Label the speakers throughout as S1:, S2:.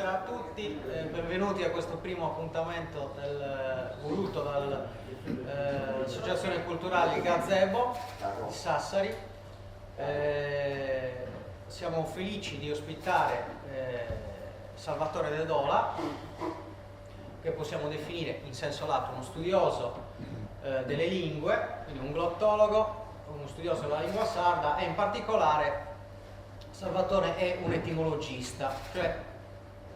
S1: buonasera a tutti, benvenuti a questo primo appuntamento voluto dall'Associazione Culturale Gazebo di Sassari. Siamo felici di ospitare Salvatore De Dola, che possiamo definire in senso lato uno studioso delle lingue, quindi un glottologo, uno studioso della lingua sarda, e in particolare Salvatore è un etimologista, cioè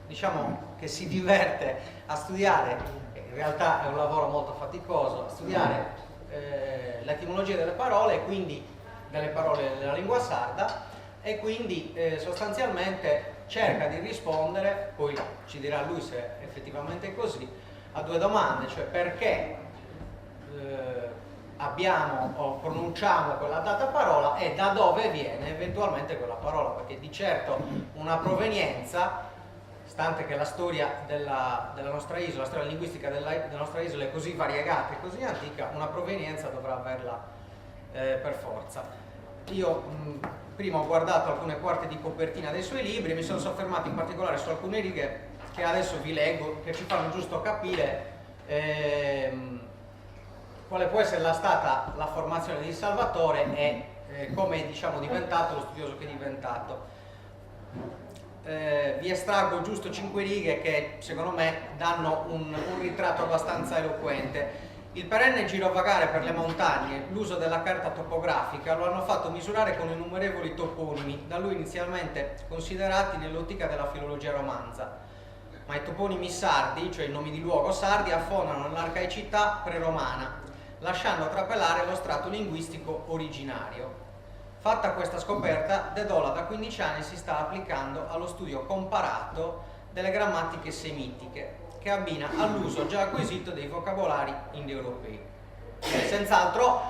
S1: diciamo che si diverte a studiare, in realtà è un lavoro molto faticoso, a studiare l'etimologia delle parole, quindi delle parole della lingua sarda, e quindi sostanzialmente cerca di rispondere, poi ci dirà lui se effettivamente è così, a due domande, cioè perché abbiamo o pronunciamo quella data parola e da dove viene eventualmente quella parola, perché di certo una provenienza, stante che la storia della nostra isola, la storia linguistica della nostra isola è così variegata e così antica, una provenienza dovrà averla per forza. Io prima ho guardato alcune quarti di copertina dei suoi libri e mi sono soffermato in particolare su alcune righe che adesso vi leggo, che ci fanno giusto capire quale può essere stata la formazione di Salvatore e come è, diciamo, diventato lo studioso che è diventato. Vi estraggo giusto 5 righe che secondo me danno un ritratto abbastanza eloquente. Il perenne girovagare per le montagne, l'uso della carta topografica lo hanno fatto misurare con innumerevoli toponimi, da lui inizialmente considerati nell'ottica della filologia romanza. Ma i toponimi sardi, cioè i nomi di luogo sardi, affondano nell'arcaicità preromana, lasciando trapelare lo strato linguistico originario. Fatta questa scoperta, De Dola da 15 anni si sta applicando allo studio comparato delle grammatiche semitiche, che abbina all'uso già acquisito dei vocabolari indoeuropei. Senz'altro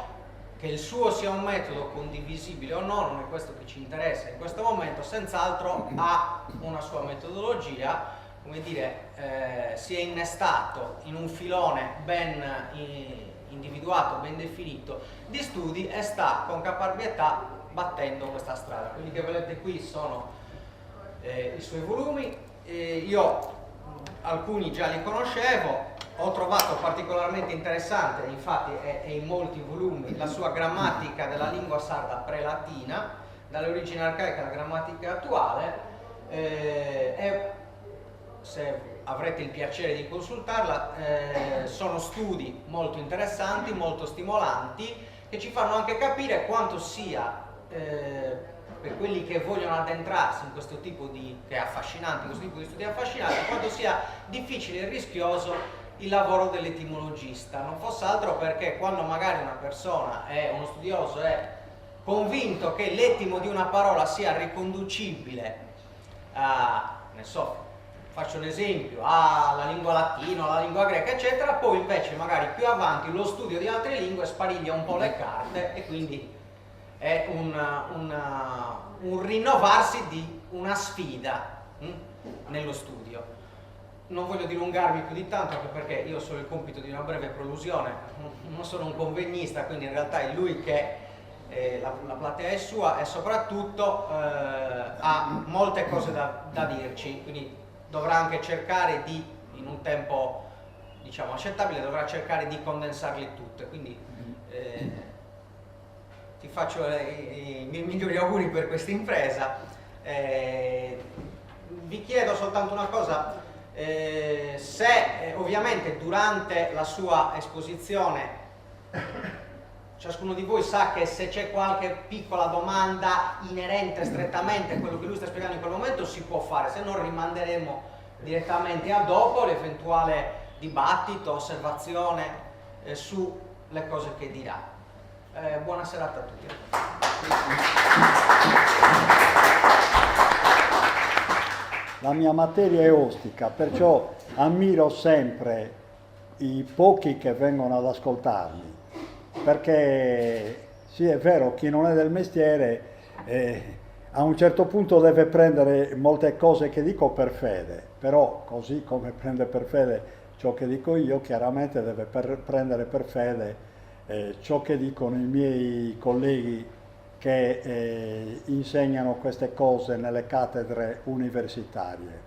S1: che il suo sia un metodo condivisibile o no, non è questo che ci interessa in questo momento, senz'altro ha una sua metodologia, come dire, si è innestato in un filone ben individuato, ben definito di studi e sta con caparbietà battendo questa strada. Quelli che vedete qui sono i suoi volumi, io alcuni già li conoscevo, ho trovato particolarmente interessante, infatti è in molti volumi, la sua grammatica della lingua sarda prelatina, dalle origini arcaiche alla grammatica attuale, e se avrete il piacere di consultarla, sono studi molto interessanti, molto stimolanti, che ci fanno anche capire quanto sia, per quelli che vogliono addentrarsi in questo tipo di, che è affascinante, questo tipo di studi affascinanti, quanto sia difficile e rischioso il lavoro dell'etimologista, non fosse altro perché quando magari una persona è uno studioso, è convinto che l'etimo di una parola sia riconducibile a, ne so, faccio un esempio, alla lingua latina, alla lingua greca, eccetera, poi invece magari più avanti lo studio di altre lingue spariglia un po' le carte e quindi è un rinnovarsi di una sfida nello studio. Non voglio dilungarmi più di tanto, anche perché io ho solo il compito di una breve prolusione, non sono un convegnista, quindi in realtà è lui che la platea è sua e soprattutto ha molte cose da dirci, quindi dovrà anche cercare di, in un tempo diciamo accettabile, dovrà cercare di condensarle tutte, quindi ti faccio i miei migliori auguri per questa impresa. Vi chiedo soltanto una cosa, se ovviamente durante la sua esposizione ciascuno di voi sa che se c'è qualche piccola domanda inerente strettamente a quello che lui sta spiegando in quel momento si può fare, se no rimanderemo direttamente a dopo l'eventuale dibattito, osservazione sulle cose che dirà. Buona serata a tutti.
S2: La mia materia è ostica, perciò ammiro sempre i pochi che vengono ad ascoltarmi, perché sì, è vero, chi non è del mestiere a un certo punto deve prendere molte cose che dico per fede, però così come prende per fede ciò che dico io, chiaramente deve prendere per fede ciò che dicono i miei colleghi che insegnano queste cose nelle cattedre universitarie.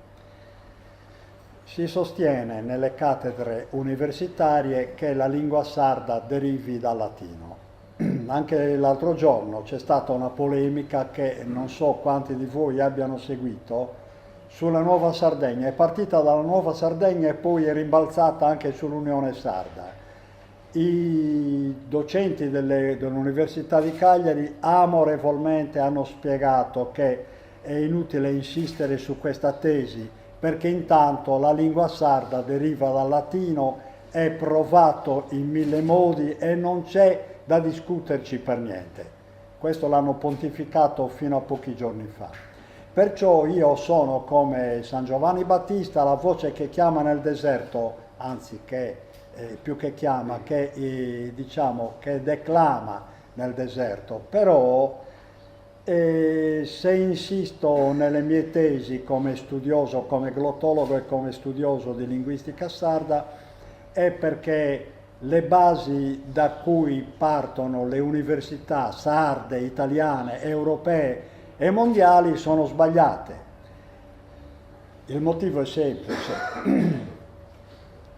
S2: Si sostiene nelle cattedre universitarie che la lingua sarda derivi dal latino. Anche l'altro giorno c'è stata una polemica che non so quanti di voi abbiano seguito sulla Nuova Sardegna. È partita dalla Nuova Sardegna e poi è rimbalzata anche sull'Unione Sarda. I docenti dell'Università di Cagliari amorevolmente hanno spiegato che è inutile insistere su questa tesi perché intanto la lingua sarda deriva dal latino, è provato in 1000 modi e non c'è da discuterci per niente. Questo l'hanno pontificato fino a pochi giorni fa. Perciò io sono come San Giovanni Battista, la voce che chiama nel deserto, anzi che più che chiama, diciamo che declama nel deserto, però se insisto nelle mie tesi come studioso, come glottologo e come studioso di linguistica sarda, è perché le basi da cui partono le università sarde, italiane, europee e mondiali sono sbagliate. Il motivo è semplice.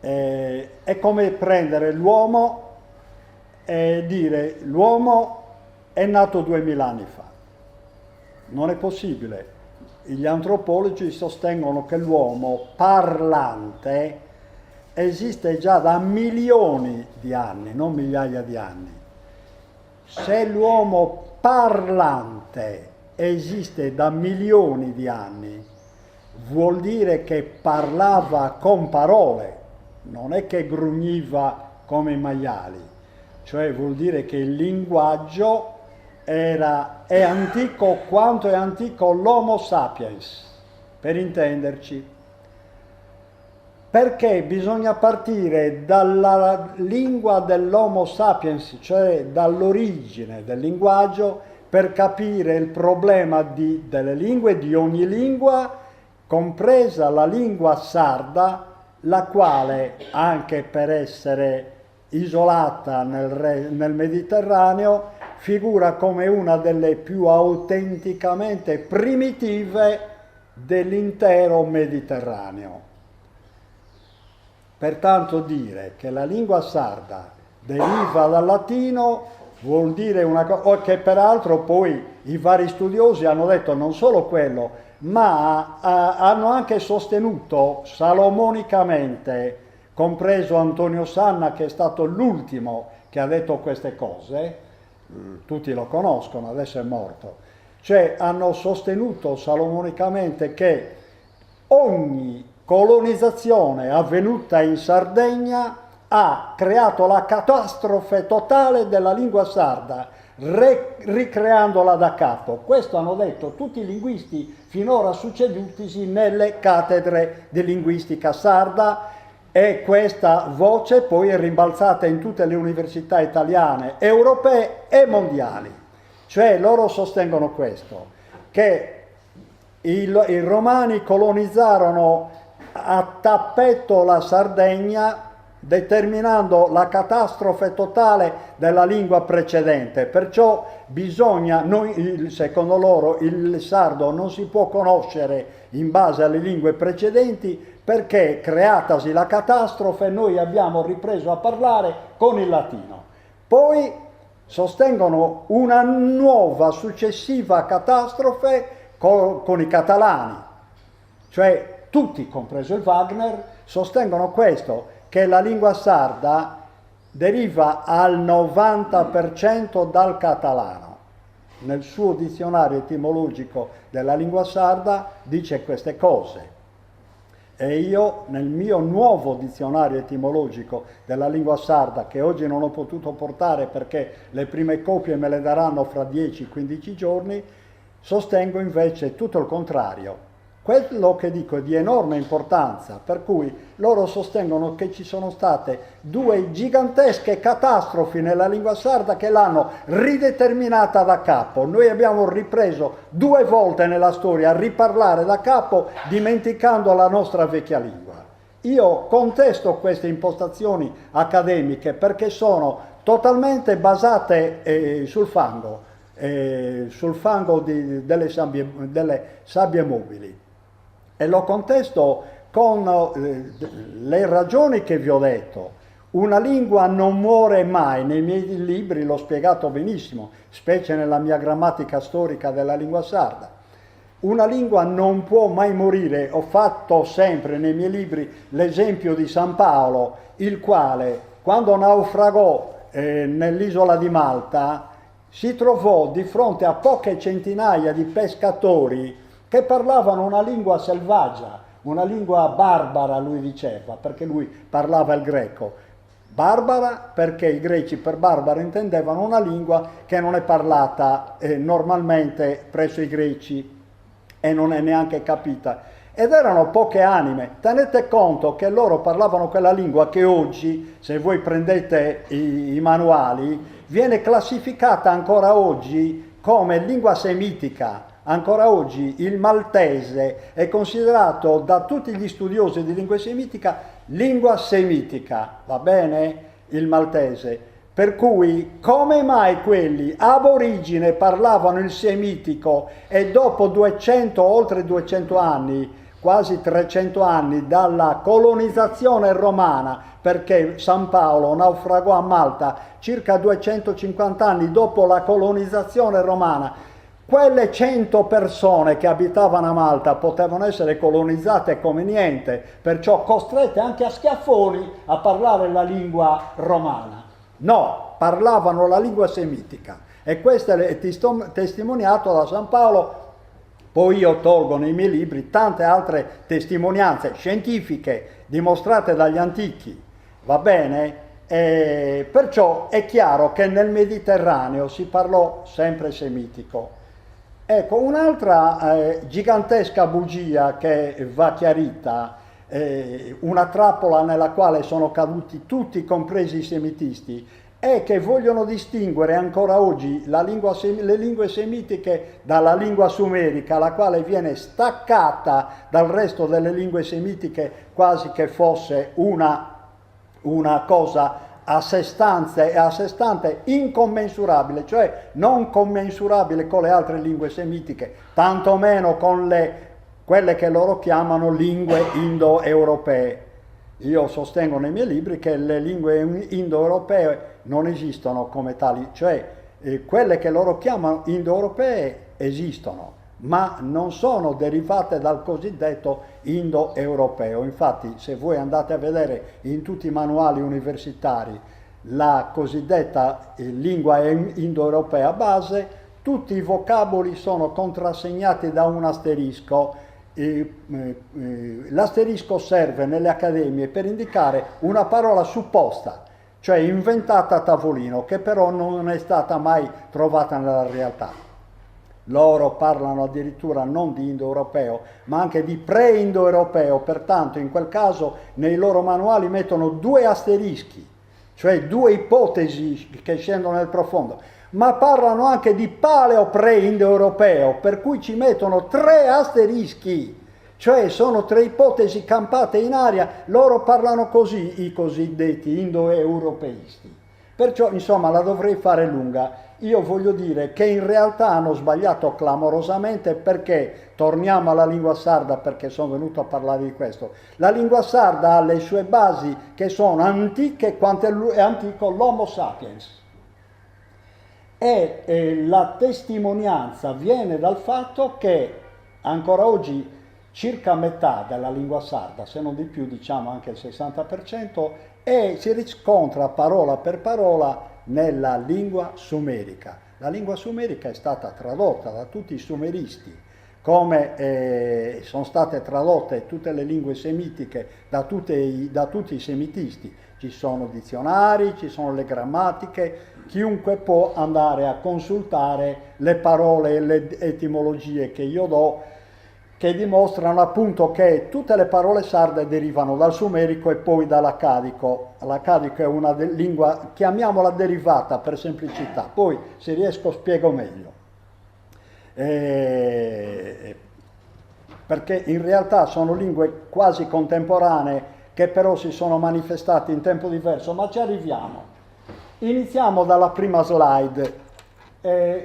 S2: È come prendere l'uomo e dire l'uomo è nato 2000 anni fa. Non è possibile. Gli antropologi sostengono che l'uomo parlante esiste già da milioni di anni, non migliaia di anni. Se l'uomo parlante esiste da milioni di anni, vuol dire che parlava con parole, non è che grugniva come i maiali, cioè vuol dire che il linguaggio è antico quanto è antico l'Homo sapiens, per intenderci. Perché bisogna partire dalla lingua dell'Homo sapiens, cioè dall'origine del linguaggio, per capire il problema delle lingue, di ogni lingua, compresa la lingua sarda, la quale, anche per essere isolata nel Mediterraneo, figura come una delle più autenticamente primitive dell'intero Mediterraneo. Pertanto dire che la lingua sarda deriva dal latino vuol dire una cosa, che peraltro poi i vari studiosi hanno detto non solo quello, ma hanno anche sostenuto salomonicamente, compreso Antonio Sanna, che è stato l'ultimo che ha detto queste cose, tutti lo conoscono, adesso è morto, cioè hanno sostenuto salomonicamente che ogni colonizzazione avvenuta in Sardegna ha creato la catastrofe totale della lingua sarda, ricreandola da capo. Questo hanno detto tutti i linguisti finora succedutisi nelle cattedre di linguistica sarda, e questa voce poi è rimbalzata in tutte le università italiane, europee e mondiali. Cioè loro sostengono questo, che i romani colonizzarono a tappeto la Sardegna, determinando la catastrofe totale della lingua precedente. Perciò secondo loro, il sardo non si può conoscere in base alle lingue precedenti, perché creatasi la catastrofe noi abbiamo ripreso a parlare con il latino. Poi sostengono una nuova successiva catastrofe con i catalani, cioè tutti, compreso il Wagner, sostengono questo, che la lingua sarda deriva al 90% dal catalano. Nel suo dizionario etimologico della lingua sarda dice queste cose. E io nel mio nuovo dizionario etimologico della lingua sarda, che oggi non ho potuto portare perché le prime copie me le daranno fra 10-15 giorni, sostengo invece tutto il contrario. Quello che dico è di enorme importanza, per cui loro sostengono che ci sono state due gigantesche catastrofi nella lingua sarda che l'hanno rideterminata da capo. Noi abbiamo ripreso 2 volte nella storia a riparlare da capo, dimenticando la nostra vecchia lingua. Io contesto queste impostazioni accademiche perché sono totalmente basate sul fango delle sabbie mobili. E lo contesto con le ragioni che vi ho detto. Una lingua non muore mai, nei miei libri l'ho spiegato benissimo, specie nella mia grammatica storica della lingua sarda. Una lingua non può mai morire. Ho fatto sempre nei miei libri l'esempio di San Paolo, il quale, quando naufragò nell'isola di Malta, si trovò di fronte a poche centinaia di pescatori che parlavano una lingua selvaggia, una lingua barbara, lui diceva, perché lui parlava il greco. Barbara perché i greci per barbara intendevano una lingua che non è parlata normalmente presso i greci e non è neanche capita. Ed erano poche anime. Tenete conto che loro parlavano quella lingua che oggi, se voi prendete i manuali, viene classificata ancora oggi come lingua semitica. Ancora oggi il maltese è considerato da tutti gli studiosi di lingua semitica lingua semitica, va bene? Il maltese. Per cui come mai quelli ab origine parlavano il semitico e dopo 200, oltre 200 anni, quasi 300 anni dalla colonizzazione romana, perché San Paolo naufragò a Malta circa 250 anni dopo la colonizzazione romana, quelle 100 persone che abitavano a Malta potevano essere colonizzate come niente, perciò costrette anche a schiaffoni a parlare la lingua romana. No, parlavano la lingua semitica e questo è testimoniato da San Paolo. Poi io tolgo nei miei libri tante altre testimonianze scientifiche dimostrate dagli antichi, va bene? Perciò è chiaro che nel Mediterraneo si parlò sempre semitico. Ecco, un'altra gigantesca bugia che va chiarita, una trappola nella quale sono caduti tutti, compresi i semitisti, è che vogliono distinguere ancora oggi le lingue semitiche dalla lingua sumerica, la quale viene staccata dal resto delle lingue semitiche quasi che fosse una cosa a sé stante, incommensurabile, cioè non commensurabile con le altre lingue semitiche, tantomeno con quelle che loro chiamano lingue indoeuropee. Io sostengo nei miei libri che le lingue indoeuropee non esistono come tali, cioè quelle che loro chiamano indoeuropee esistono, ma non sono derivate dal cosiddetto indoeuropeo. Infatti, se voi andate a vedere in tutti i manuali universitari la cosiddetta lingua indoeuropea base, tutti i vocaboli sono contrassegnati da un asterisco. L'asterisco serve nelle accademie per indicare una parola supposta, cioè inventata a tavolino, che però non è stata mai trovata nella realtà. Loro parlano addirittura non di indoeuropeo, ma anche di pre-indoeuropeo, pertanto in quel caso nei loro manuali mettono 2 asterischi, cioè 2 ipotesi che scendono nel profondo, ma parlano anche di paleo pre-indoeuropeo, per cui ci mettono 3 asterischi, cioè sono 3 ipotesi campate in aria. Loro parlano così, i cosiddetti indoeuropeisti. Perciò, insomma, la dovrei fare lunga. Io voglio dire che in realtà hanno sbagliato clamorosamente, perché, torniamo alla lingua sarda perché sono venuto a parlare di questo, la lingua sarda ha le sue basi che sono antiche quanto è antico l'Homo sapiens. E la testimonianza viene dal fatto che ancora oggi circa metà della lingua sarda, se non di più, diciamo anche il 60%, si riscontra parola per parola nella lingua sumerica. La lingua sumerica è stata tradotta da tutti i sumeristi, come sono state tradotte tutte le lingue semitiche da tutti i semitisti. Ci sono dizionari, ci sono le grammatiche, chiunque può andare a consultare le parole e le etimologie che io do, che dimostrano appunto che tutte le parole sarde derivano dal sumerico e poi dall'accadico. L'accadico è una lingua, chiamiamola derivata per semplicità, poi se riesco spiego meglio. Perché in realtà sono lingue quasi contemporanee che però si sono manifestate in tempo diverso, ma ci arriviamo. Iniziamo dalla prima slide.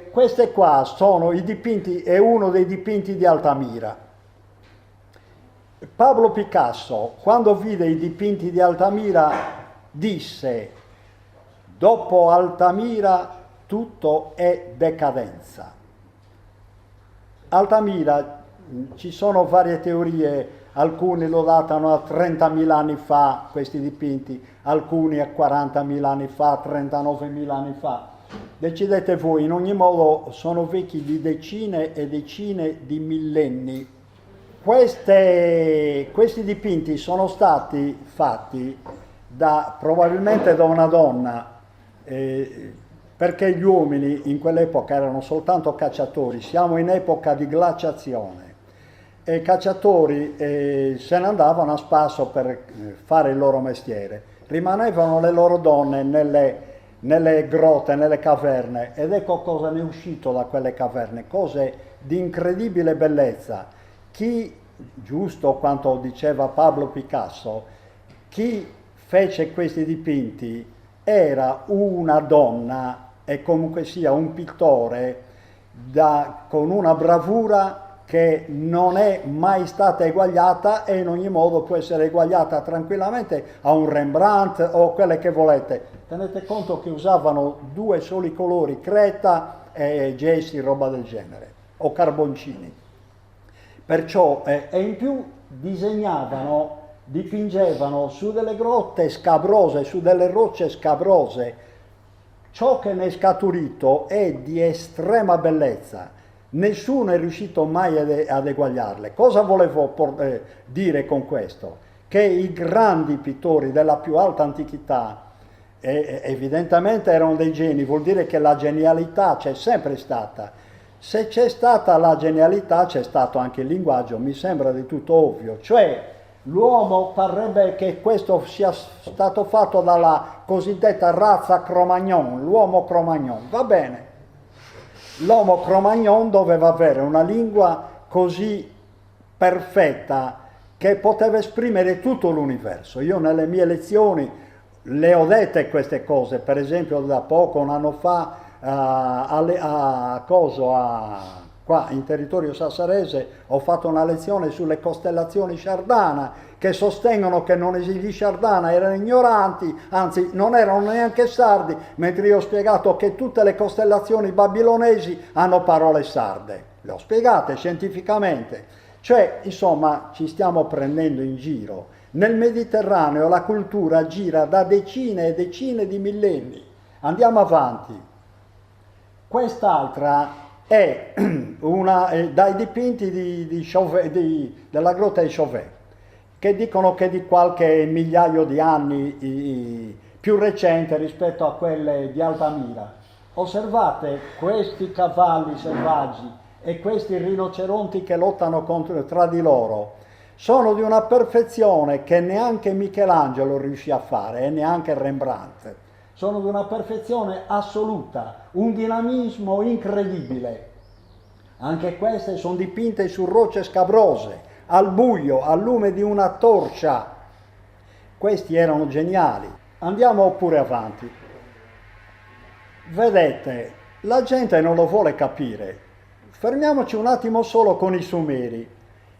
S2: Queste qua sono i dipinti, è uno dei dipinti di Altamira. Pablo Picasso, quando vide i dipinti di Altamira, disse: dopo Altamira tutto è decadenza. Altamira, ci sono varie teorie, alcuni lo datano a 30.000 anni fa, questi dipinti, alcuni a 40.000 anni fa, 39.000 anni fa. Decidete voi, in ogni modo sono vecchi di decine e decine di millenni. Questi dipinti sono stati fatti probabilmente da una donna, perché gli uomini in quell'epoca erano soltanto cacciatori, siamo in epoca di glaciazione, e i cacciatori se ne andavano a spasso per fare il loro mestiere, rimanevano le loro donne nelle grotte, nelle caverne, ed ecco cosa ne è uscito da quelle caverne, cose di incredibile bellezza. Chi, giusto quanto diceva Pablo Picasso, chi fece questi dipinti era una donna e comunque sia un pittore con una bravura che non è mai stata eguagliata e in ogni modo può essere eguagliata tranquillamente a un Rembrandt o quelle che volete. Tenete conto che usavano 2 soli colori, creta e gessi, roba del genere, o carboncini. Perciò, e in più dipingevano su delle grotte scabrose, su delle rocce scabrose. Ciò che ne è scaturito è di estrema bellezza. Nessuno è riuscito mai ad eguagliarle. Cosa volevo dire con questo? Che i grandi pittori della più alta antichità evidentemente erano dei geni, vuol dire che la genialità c'è sempre stata. Se c'è stata la genialità, c'è stato anche il linguaggio, mi sembra di tutto ovvio. Cioè, l'uomo parrebbe che questo sia stato fatto dalla cosiddetta razza Cro-Magnon, l'uomo Cro-Magnon. Va bene, l'uomo Cro-Magnon doveva avere una lingua così perfetta che poteva esprimere tutto l'universo. Io nelle mie lezioni le ho dette queste cose, per esempio da poco, un anno fa, qua in territorio sassarese ho fatto una lezione sulle costellazioni Shardana, che sostengono che non esiste Shardana, erano ignoranti, anzi non erano neanche sardi, mentre io ho spiegato che tutte le costellazioni babilonesi hanno parole sarde. Le ho spiegate scientificamente. Cioè, insomma, ci stiamo prendendo in giro. Nel Mediterraneo la cultura gira da decine e decine di millenni. Andiamo avanti. Quest'altra è dai dipinti della grotta di Chauvet, che dicono che è di qualche migliaio di anni più recente rispetto a quelle di Altamira. Osservate questi cavalli selvaggi e questi rinoceronti che lottano tra di loro. Sono di una perfezione che neanche Michelangelo riuscì a fare e neanche Rembrandt. Sono di una perfezione assoluta, un dinamismo incredibile. Anche queste sono dipinte su rocce scabrose, al buio, al lume di una torcia. Questi erano geniali. Andiamo pure avanti. Vedete, la gente non lo vuole capire. Fermiamoci un attimo solo con i Sumeri.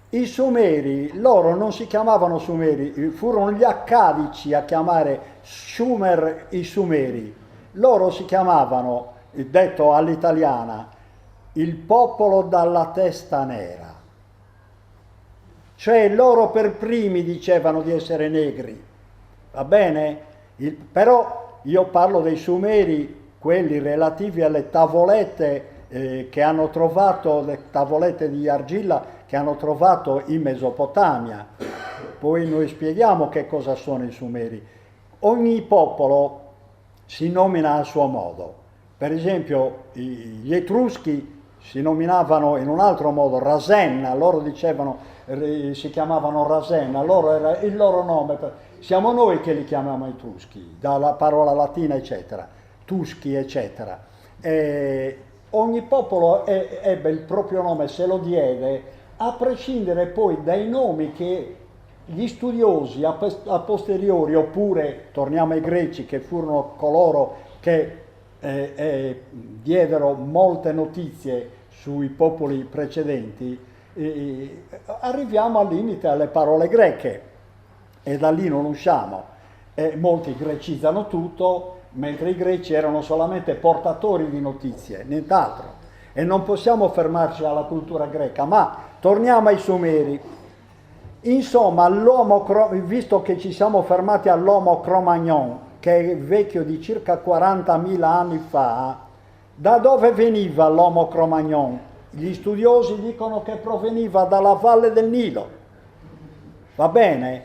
S2: I Sumeri, loro non si chiamavano Sumeri, furono gli Accadici a chiamare Sumer i Sumeri. Loro si chiamavano, detto all'italiana, il popolo dalla testa nera. Cioè loro per primi dicevano di essere negri, va bene? Però io parlo dei Sumeri, quelli relativi alle tavolette che hanno trovato, le tavolette di argilla che hanno trovato in Mesopotamia. Poi noi spieghiamo che cosa sono i Sumeri. Ogni popolo si nomina a suo modo. Per esempio gli Etruschi si nominavano in un altro modo, Rasenna, loro dicevano, si chiamavano Rasenna, loro era il loro nome. Siamo noi che li chiamiamo Etruschi, dalla parola latina eccetera, Tuschi eccetera. Ogni popolo ebbe il proprio nome, se lo diede, a prescindere poi dai nomi che gli studiosi a posteriori, oppure torniamo ai greci che furono coloro che diedero molte notizie sui popoli precedenti, arriviamo al limite alle parole greche e da lì non usciamo. Molti grecizzano tutto, mentre i greci erano solamente portatori di notizie, nient'altro. E non possiamo fermarci alla cultura greca, ma torniamo ai Sumeri. Insomma, visto che ci siamo fermati all'Homo Cro-Magnon, che è vecchio di circa 40.000 anni fa, da dove veniva l'Homo Cro-Magnon? Gli studiosi dicono che proveniva dalla valle del Nilo, va bene?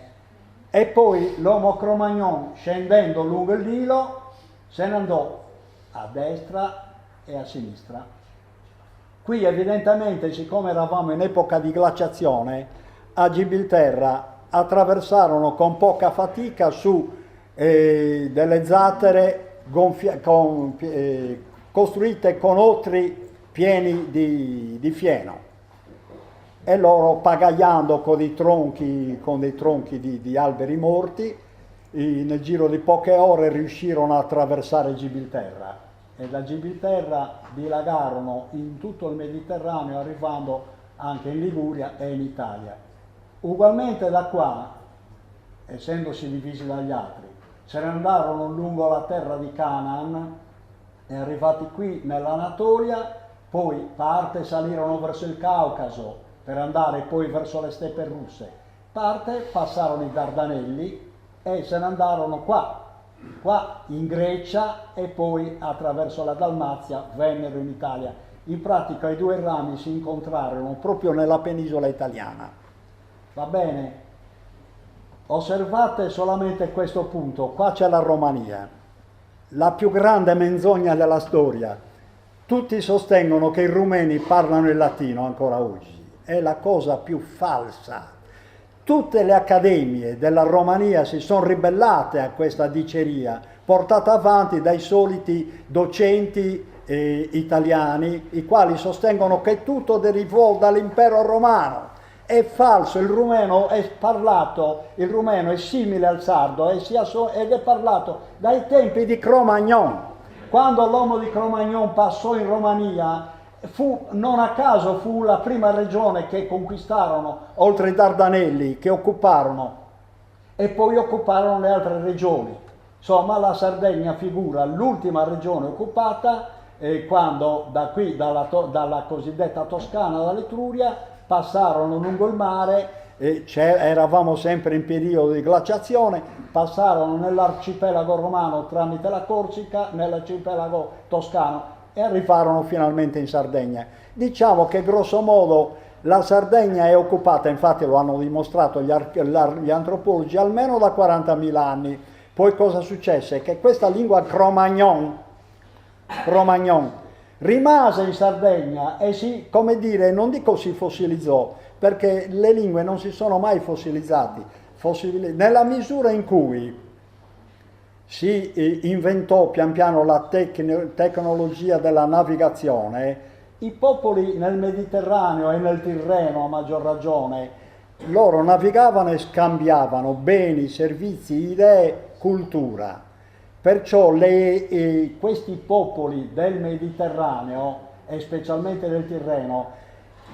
S2: E poi l'Homo Cro-Magnon, scendendo lungo il Nilo, se ne andò a destra e a sinistra. Qui evidentemente, siccome eravamo in epoca di glaciazione, a Gibilterra attraversarono con poca fatica su delle zattere costruite con otri pieni di fieno, e loro, pagaiando con dei tronchi di alberi morti, nel giro di poche ore riuscirono a attraversare Gibilterra, e da Gibilterra dilagarono in tutto il Mediterraneo, arrivando anche in Liguria e in Italia. Ugualmente da qua, essendosi divisi dagli altri, se ne andarono lungo la terra di Canaan e arrivati qui nell'Anatolia, poi parte salirono verso il Caucaso per andare poi verso le steppe russe, parte passarono i Dardanelli e se ne andarono qua in Grecia, e poi attraverso la Dalmazia vennero in Italia. In pratica i due rami si incontrarono proprio nella penisola italiana. Va bene? Osservate solamente questo punto, qua c'è la Romania, la più grande menzogna della storia. Tutti sostengono che i rumeni parlano il latino ancora oggi, è la cosa più falsa. Tutte le accademie della Romania si sono ribellate a questa diceria portata avanti dai soliti docenti italiani, i quali sostengono che tutto derivò dall'impero romano. È falso, il rumeno è simile al sardo ed è parlato dai tempi di Cro-Magnon. Quando l'uomo di Cro-Magnon passò in Romania, non a caso fu la prima regione che conquistarono, oltre i Dardanelli, che occuparono, e poi occuparono le altre regioni. Insomma, la Sardegna figura l'ultima regione occupata, quando da qui, dalla cosiddetta Toscana, dall'Etruria, passarono lungo il mare, eravamo sempre in periodo di glaciazione, passarono nell'arcipelago romano tramite la Corsica, nell'arcipelago toscano, e arrivarono finalmente in Sardegna. Diciamo che grosso modo la Sardegna è occupata, infatti lo hanno dimostrato gli antropologi, almeno da 40.000 anni. Poi cosa successe? Che questa lingua Cro-Magnon rimase in Sardegna e non dico si fossilizzò, perché le lingue non si sono mai fossilizzate, nella misura in cui si inventò pian piano la tecnologia della navigazione, i popoli nel Mediterraneo e nel Tirreno, a maggior ragione, loro navigavano e scambiavano beni, servizi, idee, cultura. Perciò questi popoli del Mediterraneo, e specialmente del Tirreno,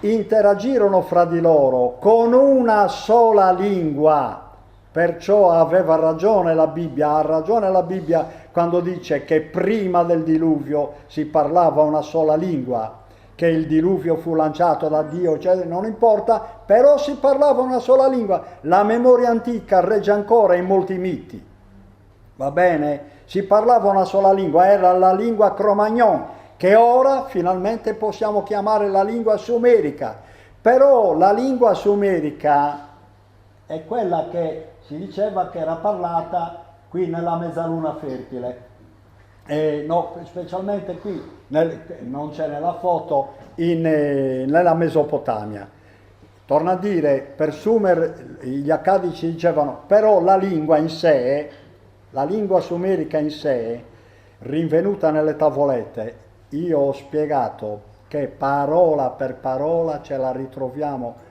S2: interagirono fra di loro con una sola lingua. Perciò aveva ragione la Bibbia, ha ragione la Bibbia quando dice che prima del diluvio si parlava una sola lingua, che il diluvio fu lanciato da Dio, cioè non importa, però si parlava una sola lingua. La memoria antica regge ancora in molti miti, va bene? Si parlava una sola lingua, era la lingua Cro-Magnon, che ora finalmente possiamo chiamare la lingua sumerica. Però la lingua sumerica è quella che si diceva che era parlata qui nella mezzaluna fertile, specialmente qui, non c'è nella foto, nella Mesopotamia. Torno a dire, per Sumer gli accadici dicevano, però la lingua sumerica in sé, rinvenuta nelle tavolette, io ho spiegato che parola per parola ce la ritroviamo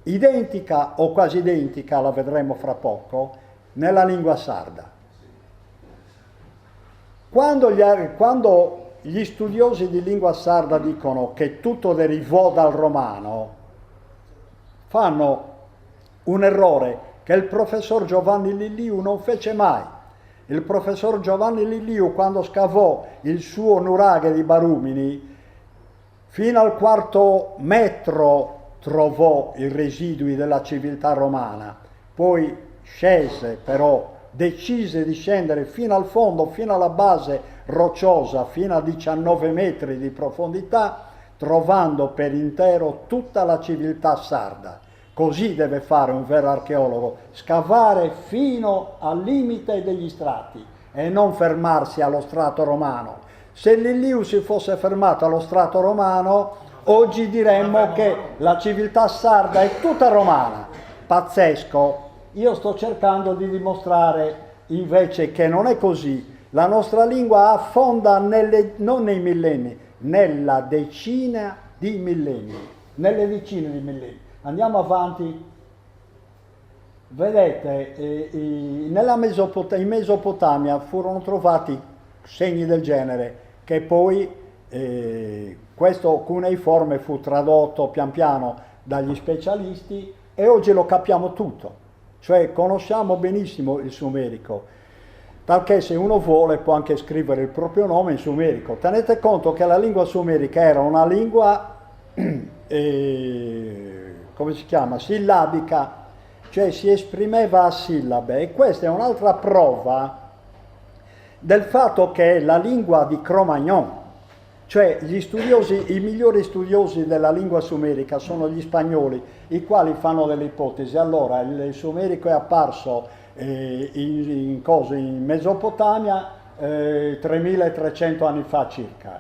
S2: identica o quasi identica, la vedremo fra poco, nella lingua sarda. Quando gli studiosi di lingua sarda dicono che tutto derivò dal romano, fanno un errore che il professor Giovanni Lilliu non fece mai. Il professor Giovanni Lilliu, quando scavò il suo nuraghe di Barumini, fino al 4° metro trovò i residui della civiltà romana, poi scese però, decise di scendere fino al fondo, fino alla base rocciosa, fino a 19 metri di profondità, trovando per intero tutta la civiltà sarda. Così deve fare un vero archeologo, scavare fino al limite degli strati e non fermarsi allo strato romano. Se Lilliu si fosse fermato allo strato romano, oggi diremmo che la civiltà sarda è tutta romana. Pazzesco. Io sto cercando di dimostrare invece che non è così. La nostra lingua affonda non nei millenni, nella decina di millenni. Nelle decine di millenni. Andiamo avanti. Vedete, in Mesopotamia furono trovati segni del genere, che poi questo cuneiforme fu tradotto pian piano dagli specialisti e oggi lo capiamo tutto, cioè conosciamo benissimo il sumerico, talché se uno vuole può anche scrivere il proprio nome in sumerico. Tenete conto che la lingua sumerica era una lingua come si chiama? Sillabica, cioè si esprimeva a sillabe, e questa è un'altra prova del fatto che la lingua di Cro-Magnon, cioè gli studiosi, i migliori studiosi della lingua sumerica sono gli spagnoli, i quali fanno delle ipotesi. Allora, il sumerico è apparso in Mesopotamia 3300 anni fa circa,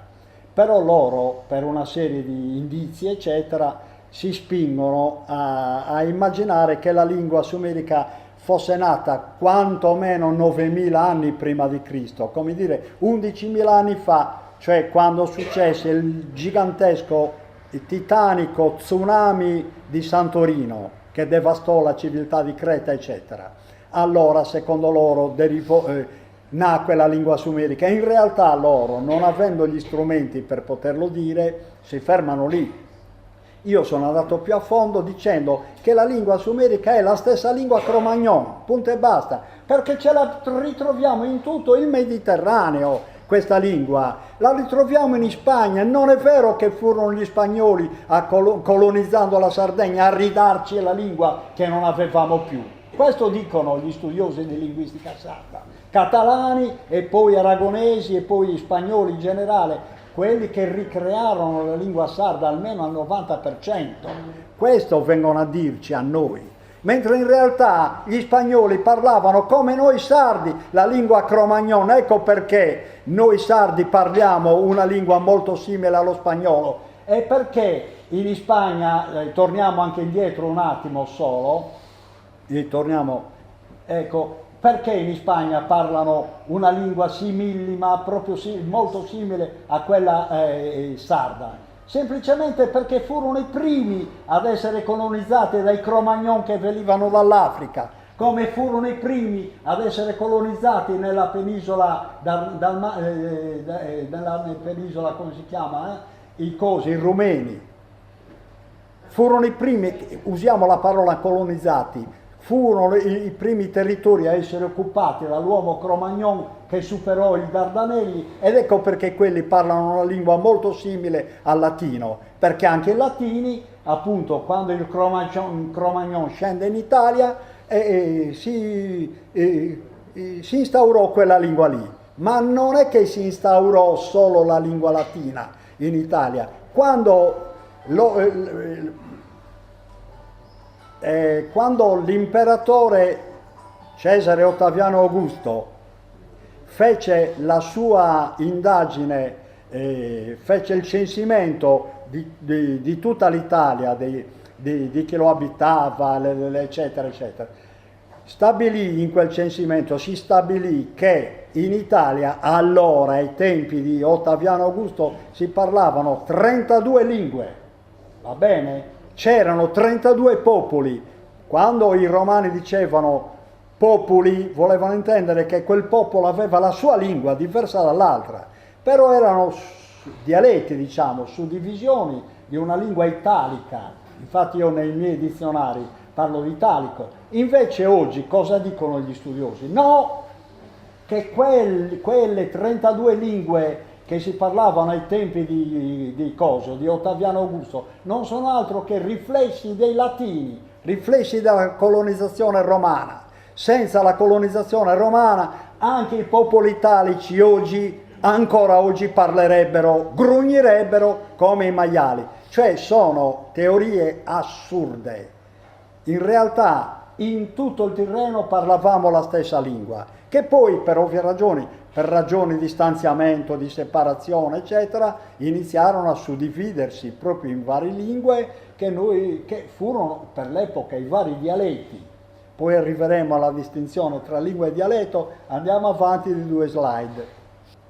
S2: però loro, per una serie di indizi eccetera, si spingono a immaginare che la lingua sumerica fosse nata quantomeno 9000 anni prima di Cristo, come dire 11.000 anni fa, cioè quando successe il gigantesco, il titanico tsunami di Santorino che devastò la civiltà di Creta eccetera. Allora, secondo loro, nacque la lingua sumerica. In realtà loro, non avendo gli strumenti per poterlo dire, si fermano lì. Io sono andato più a fondo dicendo che la lingua sumerica è la stessa lingua Cro-Magnon, punto e basta, perché ce la ritroviamo in tutto il Mediterraneo, questa lingua. La ritroviamo in Spagna. Non è vero che furono gli spagnoli, colonizzando la Sardegna, a ridarci la lingua che non avevamo più. Questo dicono gli studiosi di linguistica sarda, catalani e poi aragonesi e poi spagnoli in generale, quelli che ricrearono la lingua sarda almeno al 90%. Questo vengono a dirci a noi, mentre in realtà gli spagnoli parlavano come noi sardi la lingua Cro-Magnon. Ecco perché noi sardi parliamo una lingua molto simile allo spagnolo, e perché in Spagna, torniamo anche indietro un attimo solo, ecco, perché in Spagna parlano una lingua simillima, proprio molto simile a quella sarda? Semplicemente perché furono i primi ad essere colonizzati dai Cro-Magnon che venivano dall'Africa, come furono i primi ad essere colonizzati nella penisola, nella penisola, come si chiama? I rumeni. Furono i primi, usiamo la parola colonizzati, furono i primi territori a essere occupati dall'uomo Cro-Magnon che superò i Dardanelli, ed ecco perché quelli parlano una lingua molto simile al latino, perché anche i latini, appunto, quando il Cro-Magnon scende in Italia, si instaurò quella lingua lì. Ma non è che si instaurò solo la lingua latina in Italia. Quando l'imperatore Cesare Ottaviano Augusto fece la sua indagine, fece il censimento di tutta l'Italia, di chi lo abitava, eccetera, eccetera, stabilì in quel censimento, si stabilì che in Italia, allora, ai tempi di Ottaviano Augusto, si parlavano 32 lingue, va bene? C'erano 32 popoli. Quando i romani dicevano popoli, volevano intendere che quel popolo aveva la sua lingua diversa dall'altra, però erano dialetti, diciamo, suddivisioni di una lingua italica, Infatti io nei miei dizionari parlo di italico. Invece oggi cosa dicono gli studiosi? No, che quelle 32 lingue che si parlavano ai tempi di Ottaviano Augusto, non sono altro che riflessi dei latini, riflessi della colonizzazione romana. Senza la colonizzazione romana anche i popoli italici oggi, ancora oggi, parlerebbero, grugnirebbero come i maiali. Cioè sono teorie assurde. In realtà in tutto il Tirreno parlavamo la stessa lingua, che poi per ovvie ragioni, per ragioni di stanziamento, di separazione, eccetera, iniziarono a suddividersi proprio in varie lingue che furono per l'epoca i vari dialetti. Poi arriveremo alla distinzione tra lingua e dialetto, andiamo avanti di 2 slide.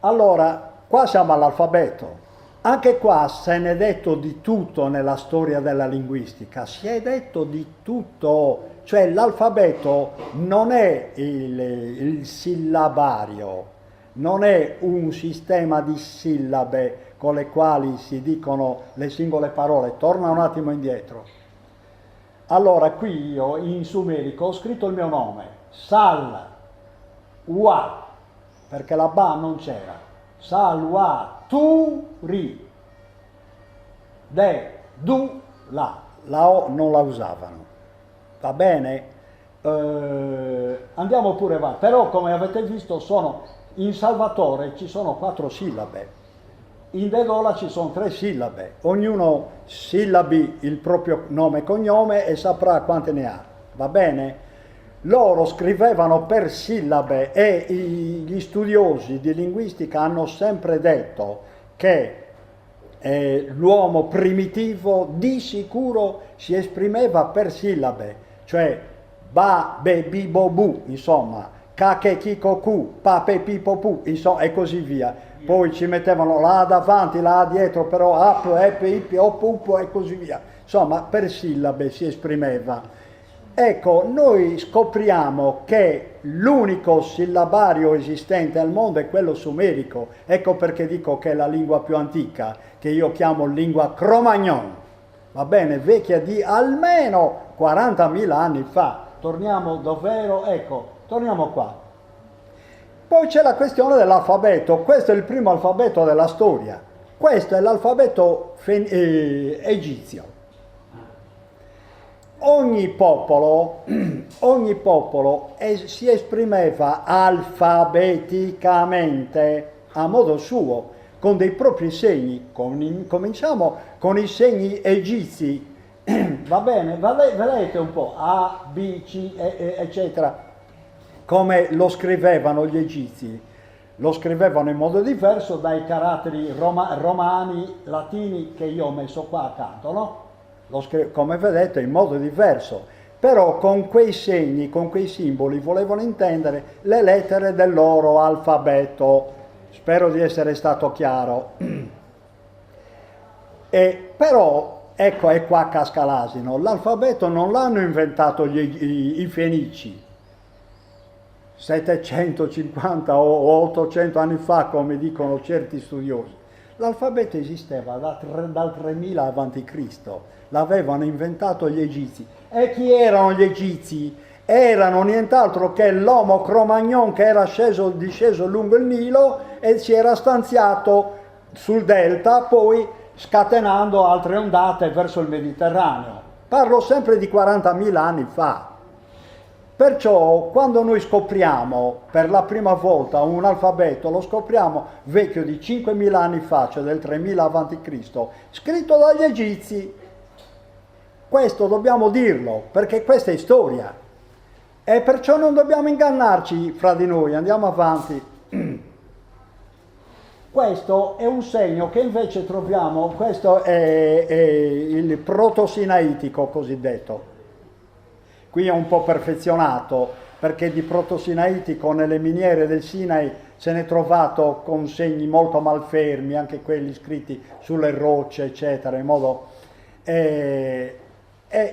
S2: Allora, qua siamo all'alfabeto. Anche qua se ne è detto di tutto nella storia della linguistica, si è detto di tutto, cioè l'alfabeto non è il sillabario, non è un sistema di sillabe con le quali si dicono le singole parole. Torna un attimo indietro. Allora qui io in sumerico ho scritto il mio nome, Sal, Ua, perché la Ba non c'era. Salwa, tu, ri, de, du, la O non la usavano, va bene? Andiamo pure avanti, però come avete visto in Salvatore ci sono 4 sillabe, in Dedola ci sono 3 sillabe, ognuno sillabi il proprio nome e cognome e saprà quante ne ha, va bene? Loro scrivevano per sillabe e gli studiosi di linguistica hanno sempre detto che l'uomo primitivo di sicuro si esprimeva per sillabe, cioè ba, be, bi, bo, bu, insomma, ca, che, chi, co, cu, pa, pe, pi, po, pu, insomma, e così via. Poi ci mettevano la A davanti, la A dietro, però ap, ep, ip, op, up e così via. Insomma, per sillabe si esprimeva. Ecco, noi scopriamo che l'unico sillabario esistente al mondo è quello sumerico. Ecco perché dico che è la lingua più antica, che io chiamo lingua Cro-Magnon. Va bene, vecchia di almeno 40.000 anni fa. Torniamo dov'ero? Ecco, torniamo qua. Poi c'è la questione dell'alfabeto. Questo è il primo alfabeto della storia. Questo è l'alfabeto egizio. Ogni popolo si esprimeva alfabeticamente a modo suo, con dei propri segni. Cominciamo con i segni egizi, va bene? Vedete un po', A, B, C, eccetera, come lo scrivevano gli egizi. Lo scrivevano in modo diverso dai caratteri romani, latini, che io ho messo qua accanto, no? Come vedete in modo diverso, però con quei segni, con quei simboli volevano intendere le lettere del loro alfabeto. Spero di essere stato chiaro. Però ecco, è qua casca l'asino, l'alfabeto non l'hanno inventato i Fenici 750 o 800 anni fa, come dicono certi studiosi. L'alfabeto esisteva dal 3000 a.C., l'avevano inventato gli egizi. E chi erano gli egizi? Erano nient'altro che l'Homo Cro-Magnon che era disceso lungo il Nilo e si era stanziato sul delta, poi scatenando altre ondate verso il Mediterraneo. Parlo sempre di 40.000 anni fa. Perciò quando noi scopriamo per la prima volta un alfabeto, lo scopriamo vecchio di 5.000 anni fa, cioè del 3000 a.C., scritto dagli egizi. Questo dobbiamo dirlo, perché questa è storia. E perciò non dobbiamo ingannarci fra di noi. Andiamo avanti. Questo è un segno che invece troviamo, questo è il proto-sinaitico cosiddetto. Qui è un po' perfezionato, perché di proto-sinaitico nelle miniere del Sinai se n'è trovato con segni molto malfermi, anche quelli scritti sulle rocce, eccetera, in modo...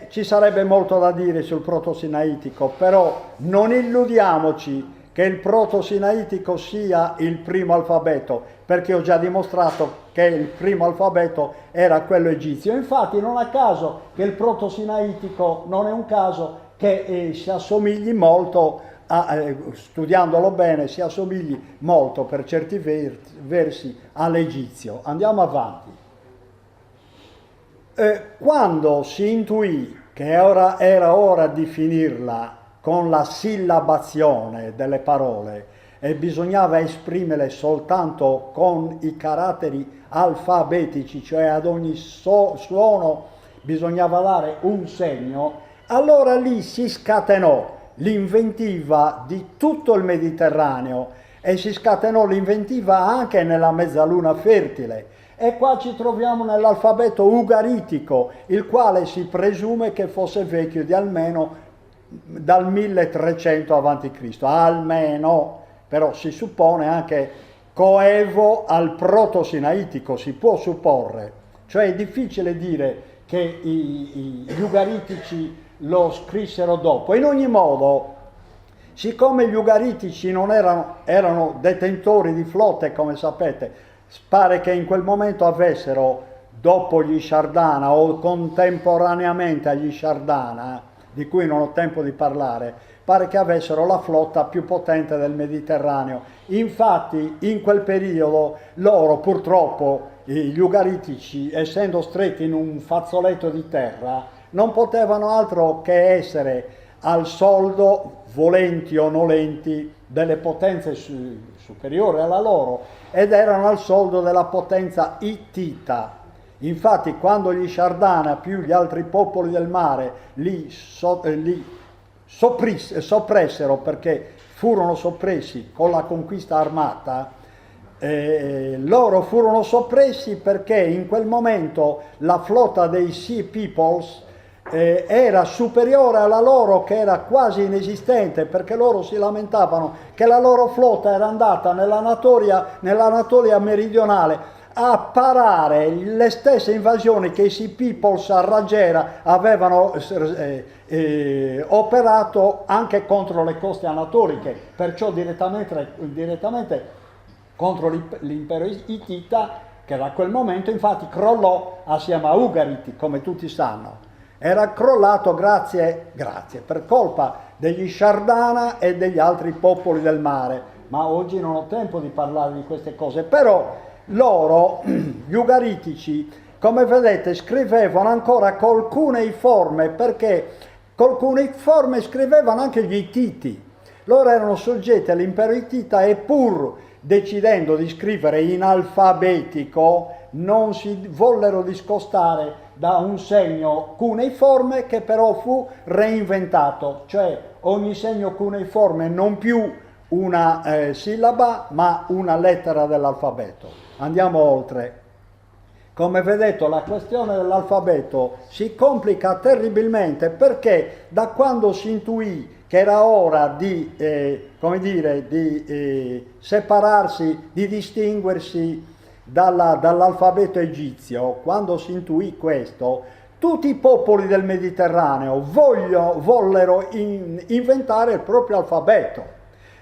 S2: ci sarebbe molto da dire sul proto-sinaitico, però non illudiamoci che il proto-sinaitico sia il primo alfabeto, perché ho già dimostrato che il primo alfabeto era quello egizio. Infatti non a caso che il proto-sinaitico non è un caso che si assomigli molto, studiandolo bene, si assomigli molto per certi versi all'egizio. Andiamo avanti. Quando si intuì che era ora di finirla con la sillabazione delle parole e bisognava esprimerle soltanto con i caratteri alfabetici, cioè ad ogni suono bisognava dare un segno, allora lì si scatenò l'inventiva di tutto il Mediterraneo e si scatenò l'inventiva anche nella mezzaluna fertile. E qua ci troviamo nell'alfabeto ugaritico, il quale si presume che fosse vecchio di almeno dal 1300 a.C., almeno, però si suppone anche coevo al proto-sinaitico, si può supporre, cioè è difficile dire che gli ugaritici lo scrissero dopo. In ogni modo, siccome gli ugaritici non erano detentori di flotte, come sapete, pare che in quel momento avessero, dopo gli Shardana o contemporaneamente agli Shardana, di cui non ho tempo di parlare, pare che avessero la flotta più potente del Mediterraneo. Infatti in quel periodo loro purtroppo, gli ugaritici, essendo stretti in un fazzoletto di terra, non potevano altro che essere al soldo, volenti o nolenti, delle potenze superiori alla loro, ed erano al soldo della potenza ittita. Infatti quando gli Shardana più gli altri popoli del mare li soppressero, perché furono soppressi con la conquista armata, loro furono soppressi perché in quel momento la flotta dei Sea Peoples era superiore alla loro, che era quasi inesistente, perché loro si lamentavano che la loro flotta era andata nell'Anatolia meridionale a parare le stesse invasioni che i Sea Peoples a Ragera avevano operato anche contro le coste anatoliche, perciò direttamente contro l'impero ittita, che da quel momento infatti crollò assieme a Ugariti, come tutti sanno. Era crollato grazie per colpa degli Shardana e degli altri popoli del mare, ma oggi non ho tempo di parlare di queste cose. Però loro, gli ugaritici, come vedete, scrivevano ancora col cuneiforme, perché col cuneiforme scrivevano anche gli ittiti. Loro erano soggetti all'impero ittita e pur decidendo di scrivere in alfabetico non si vollero discostare da un segno cuneiforme che però fu reinventato, cioè ogni segno cuneiforme non più una sillaba ma una lettera dell'alfabeto. Andiamo oltre. Come vedete, la questione dell'alfabeto si complica terribilmente, perché da quando si intuì che era ora di, separarsi, di distinguersi dall'alfabeto egizio, quando si intuì questo, tutti i popoli del Mediterraneo vollero inventare il proprio alfabeto.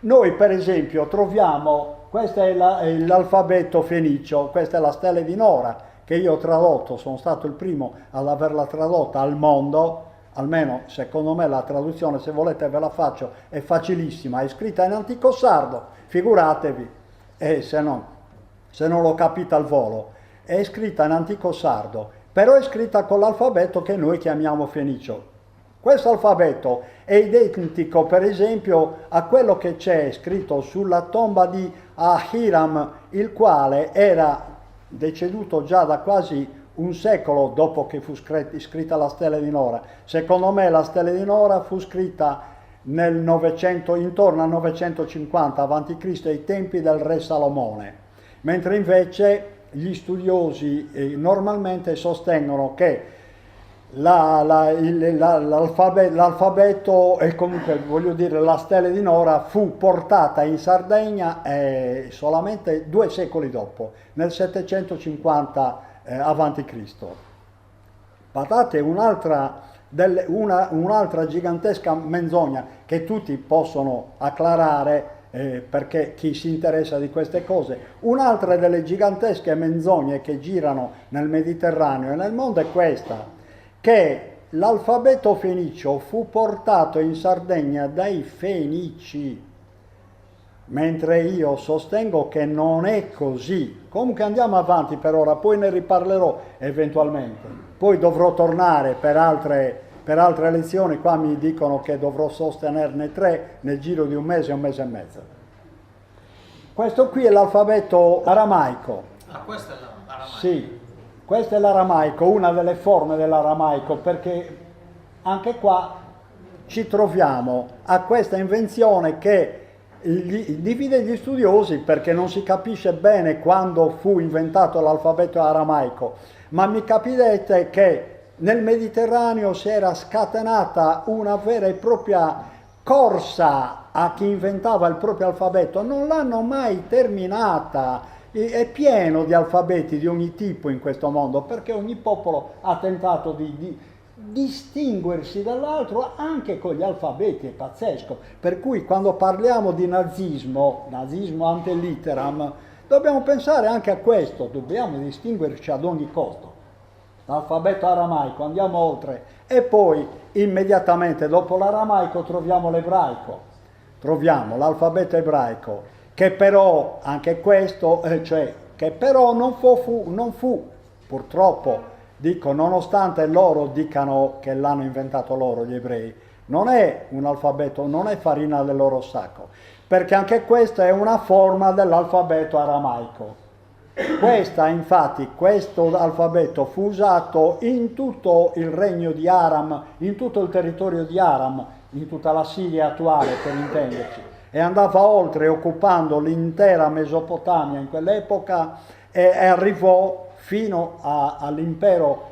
S2: Noi per esempio troviamo, questo è l'alfabeto fenicio, questa è la stele di Nora, che io ho tradotto, sono stato il primo ad averla tradotta al mondo, almeno secondo me la traduzione, se volete ve la faccio, è facilissima, è scritta in antico sardo, figuratevi, se non l'ho capita al volo, è scritta in antico sardo, però è scritta con l'alfabeto che noi chiamiamo fenicio. Questo alfabeto è identico per esempio a quello che c'è scritto sulla tomba di Ahiram, il quale era deceduto già da quasi un secolo dopo che fu scritta la stella di Nora. Secondo me la stella di Nora fu scritta nel 900, intorno al 950 a.C., ai tempi del re Salomone, mentre invece gli studiosi normalmente sostengono che l'alfabeto e comunque voglio dire la stella di Nora fu portata in Sardegna solamente 2 secoli dopo, nel 750 a.C. Guardate, un'altra gigantasca menzogna che tutti possono acclarare perché chi si interessa di queste cose. Un'altra delle gigantesche menzogne che girano nel Mediterraneo e nel mondo è questa, che l'alfabeto fenicio fu portato in Sardegna dai Fenici, mentre io sostengo che non è così. Comunque andiamo avanti per ora, poi ne riparlerò eventualmente. Poi dovrò tornare per altre lezioni, qua mi dicono che dovrò sostenerne 3 nel giro di un mese e mezzo. Questo qui è l'alfabeto aramaico.
S1: Ah, questo è l'aramaico.
S2: Sì, questo è l'aramaico, una delle forme dell'aramaico, perché anche qua ci troviamo a questa invenzione che divide gli studiosi, perché non si capisce bene quando fu inventato l'alfabeto aramaico, ma mi capite che nel Mediterraneo si era scatenata una vera e propria corsa a chi inventava il proprio alfabeto, non l'hanno mai terminata. È pieno di alfabeti di ogni tipo in questo mondo, perché ogni popolo ha tentato di distinguersi dall'altro anche con gli alfabeti, è pazzesco. Per cui quando parliamo di nazismo ante litteram, dobbiamo pensare anche a questo, dobbiamo distinguerci ad ogni costo. L'alfabeto aramaico, andiamo oltre, e poi immediatamente dopo l'aramaico troviamo l'ebraico, troviamo l'alfabeto ebraico, che però, anche questo, che però non fu, purtroppo, dico, nonostante loro dicano che l'hanno inventato loro, gli ebrei, non è un alfabeto, non è farina del loro sacco, perché anche questa è una forma dell'alfabeto aramaico. Questo alfabeto fu usato in tutto il regno di Aram, in tutto il territorio di Aram, in tutta la Siria attuale, per intenderci, e andava oltre, occupando l'intera Mesopotamia in quell'epoca, e arrivò fino all'impero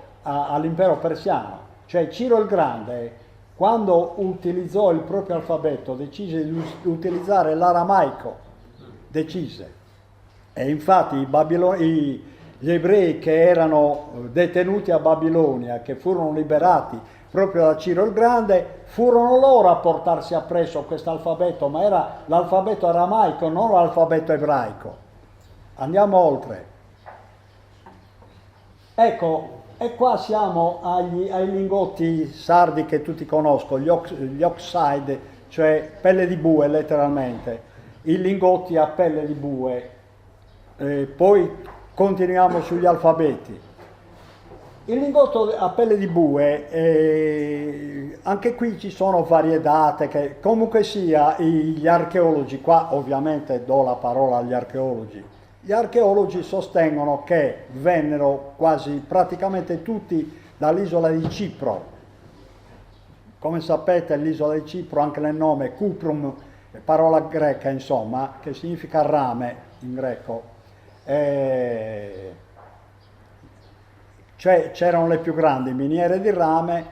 S2: persiano. Cioè Ciro il Grande, quando utilizzò il proprio alfabeto, decise di utilizzare l'aramaico, e infatti gli ebrei che erano detenuti a Babilonia, che furono liberati proprio da Ciro il Grande, furono loro a portarsi appresso questo alfabeto, ma era l'alfabeto aramaico, non l'alfabeto ebraico. Andiamo oltre. Ecco, e qua siamo ai lingotti sardi che tutti conoscono, gli oxide, cioè pelle di bue letteralmente, i lingotti a pelle di bue. Poi continuiamo sugli alfabeti. Il lingotto a pelle di bue, anche qui ci sono varie date, che comunque sia gli archeologi, qua ovviamente do la parola agli archeologi, gli archeologi sostengono che vennero quasi praticamente tutti dall'isola di Cipro. Come sapete l'isola di Cipro, anche nel nome Cuprum, parola greca insomma, che significa rame in greco. Cioè c'erano le più grandi miniere di rame.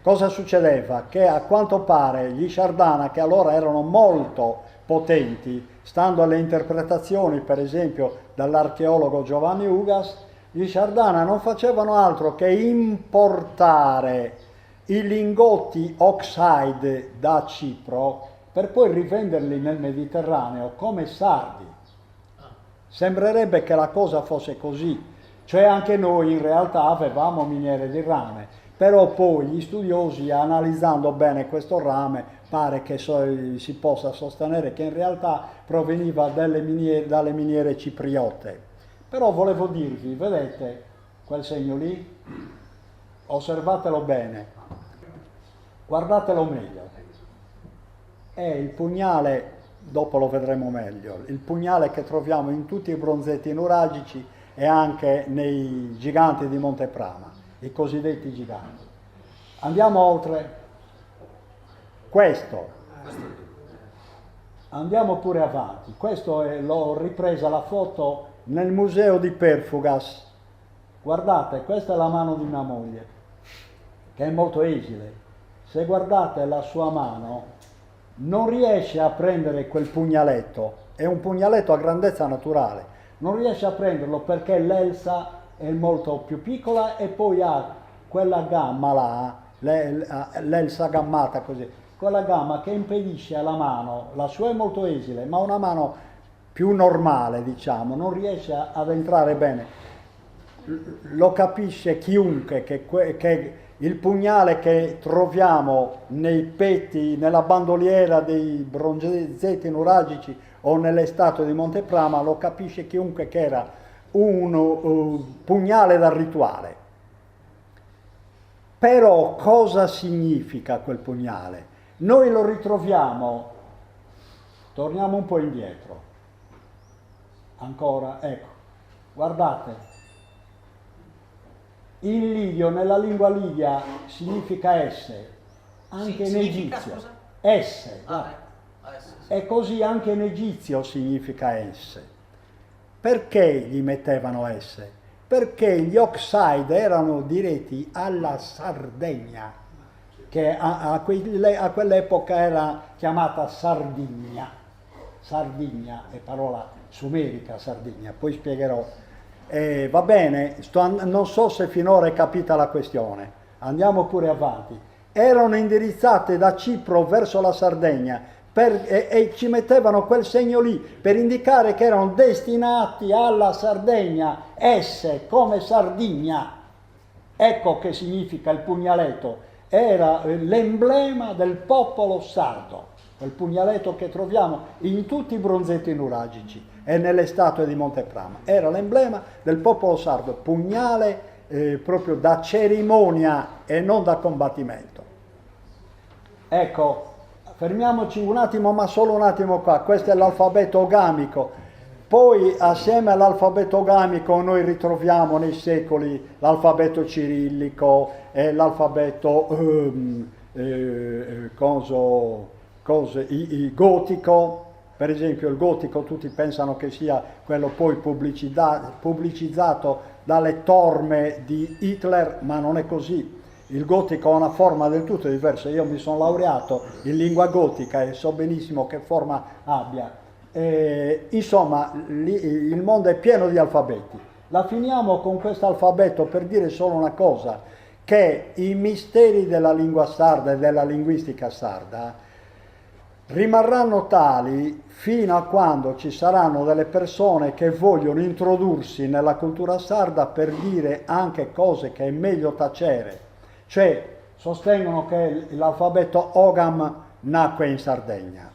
S2: Cosa succedeva? Che a quanto pare gli Sciardana, che allora erano molto potenti, stando alle interpretazioni per esempio dall'archeologo Giovanni Ugas, gli Sciardana non facevano altro che importare i lingotti oxide da Cipro per poi rivenderli nel Mediterraneo come sardi. Sembrerebbe che la cosa fosse così, cioè anche noi in realtà avevamo miniere di rame, però poi gli studiosi, analizzando bene questo rame, pare che si possa sostenere che in realtà proveniva dalle miniere cipriote. Però volevo dirvi, vedete quel segno lì? Osservatelo bene, guardatelo meglio. È il pugnale. Dopo lo vedremo meglio, il pugnale che troviamo in tutti i bronzetti nuragici e anche nei giganti di Monteprama, i cosiddetti giganti. Andiamo oltre. Questo. Andiamo pure avanti. L'ho ripresa la foto nel museo di Perfugas. Guardate, questa è la mano di mia moglie, che è molto esile. Se guardate la sua mano, non riesce a prendere quel pugnaletto, è un pugnaletto a grandezza naturale, non riesce a prenderlo perché l'elsa è molto più piccola e poi ha quella gamma là, l'elsa gammata così, quella gamma che impedisce alla mano, la sua è molto esile, ma una mano più normale, diciamo, non riesce ad entrare bene. Lo capisce chiunque che il pugnale che troviamo nei petti, nella bandoliera dei bronzetti nuragici o nelle statue di Monteprama, lo capisce chiunque che era un pugnale da rituale. Però cosa significa quel pugnale? Noi lo ritroviamo, torniamo un po' indietro, ancora, ecco, guardate, in lidio, nella lingua lidia, significa esse, anche in egizio, esse, e così anche in egizio significa esse. Perché gli mettevano esse? Perché gli Oxide erano diretti alla Sardegna, che a quell'epoca era chiamata Sardigna. Sardigna è parola sumerica, Sardigna, poi spiegherò. Va bene, non so se finora è capita la questione, andiamo pure avanti. Erano indirizzate da Cipro verso la Sardegna e ci mettevano quel segno lì per indicare che erano destinati alla Sardegna, esse come Sardigna. Ecco che significa il pugnaletto, era l'emblema del popolo sardo, quel pugnaletto che troviamo in tutti i bronzetti nuragici e nelle statue di Monteprama. Era l'emblema del popolo sardo, pugnale proprio da cerimonia e non da combattimento. Ecco, fermiamoci un attimo, ma solo un attimo qua, questo è l'alfabeto ogamico. Poi assieme all'alfabeto ogamico noi ritroviamo nei secoli l'alfabeto cirillico e l'alfabeto gotico. Per esempio il gotico tutti pensano che sia quello poi pubblicizzato dalle torme di Hitler, ma non è così. Il gotico ha una forma del tutto diversa. Io mi sono laureato in lingua gotica e so benissimo che forma abbia. Insomma, il mondo è pieno di alfabeti. La finiamo con questo alfabeto per dire solo una cosa, che i misteri della lingua sarda e della linguistica sarda rimarranno tali fino a quando ci saranno delle persone che vogliono introdursi nella cultura sarda per dire anche cose che è meglio tacere. Cioè, sostengono che l'alfabeto Ogam nacque in Sardegna.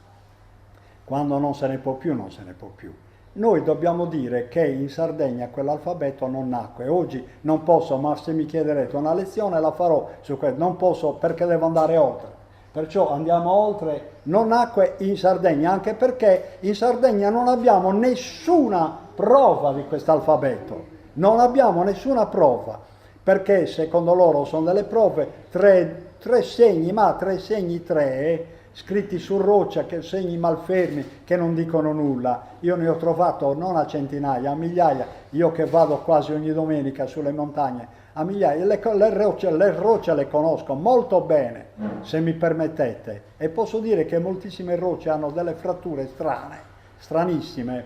S2: Quando non se ne può più, non se ne può più. Noi dobbiamo dire che in Sardegna quell'alfabeto non nacque. Oggi non posso, ma se mi chiederete una lezione la farò su questo. Non posso perché devo andare oltre. Perciò andiamo oltre. Non nacque in Sardegna, anche perché in Sardegna non abbiamo nessuna prova di questo alfabeto. Non abbiamo nessuna prova. Perché secondo loro sono delle prove, tre segni, scritti su roccia, che segni malfermi, che non dicono nulla. Io ne ho trovato non a centinaia, a migliaia, io che vado quasi ogni domenica sulle montagne, a migliaia, le rocce le conosco molto bene, se mi permettete, e posso dire che moltissime rocce hanno delle fratture strane, stranissime,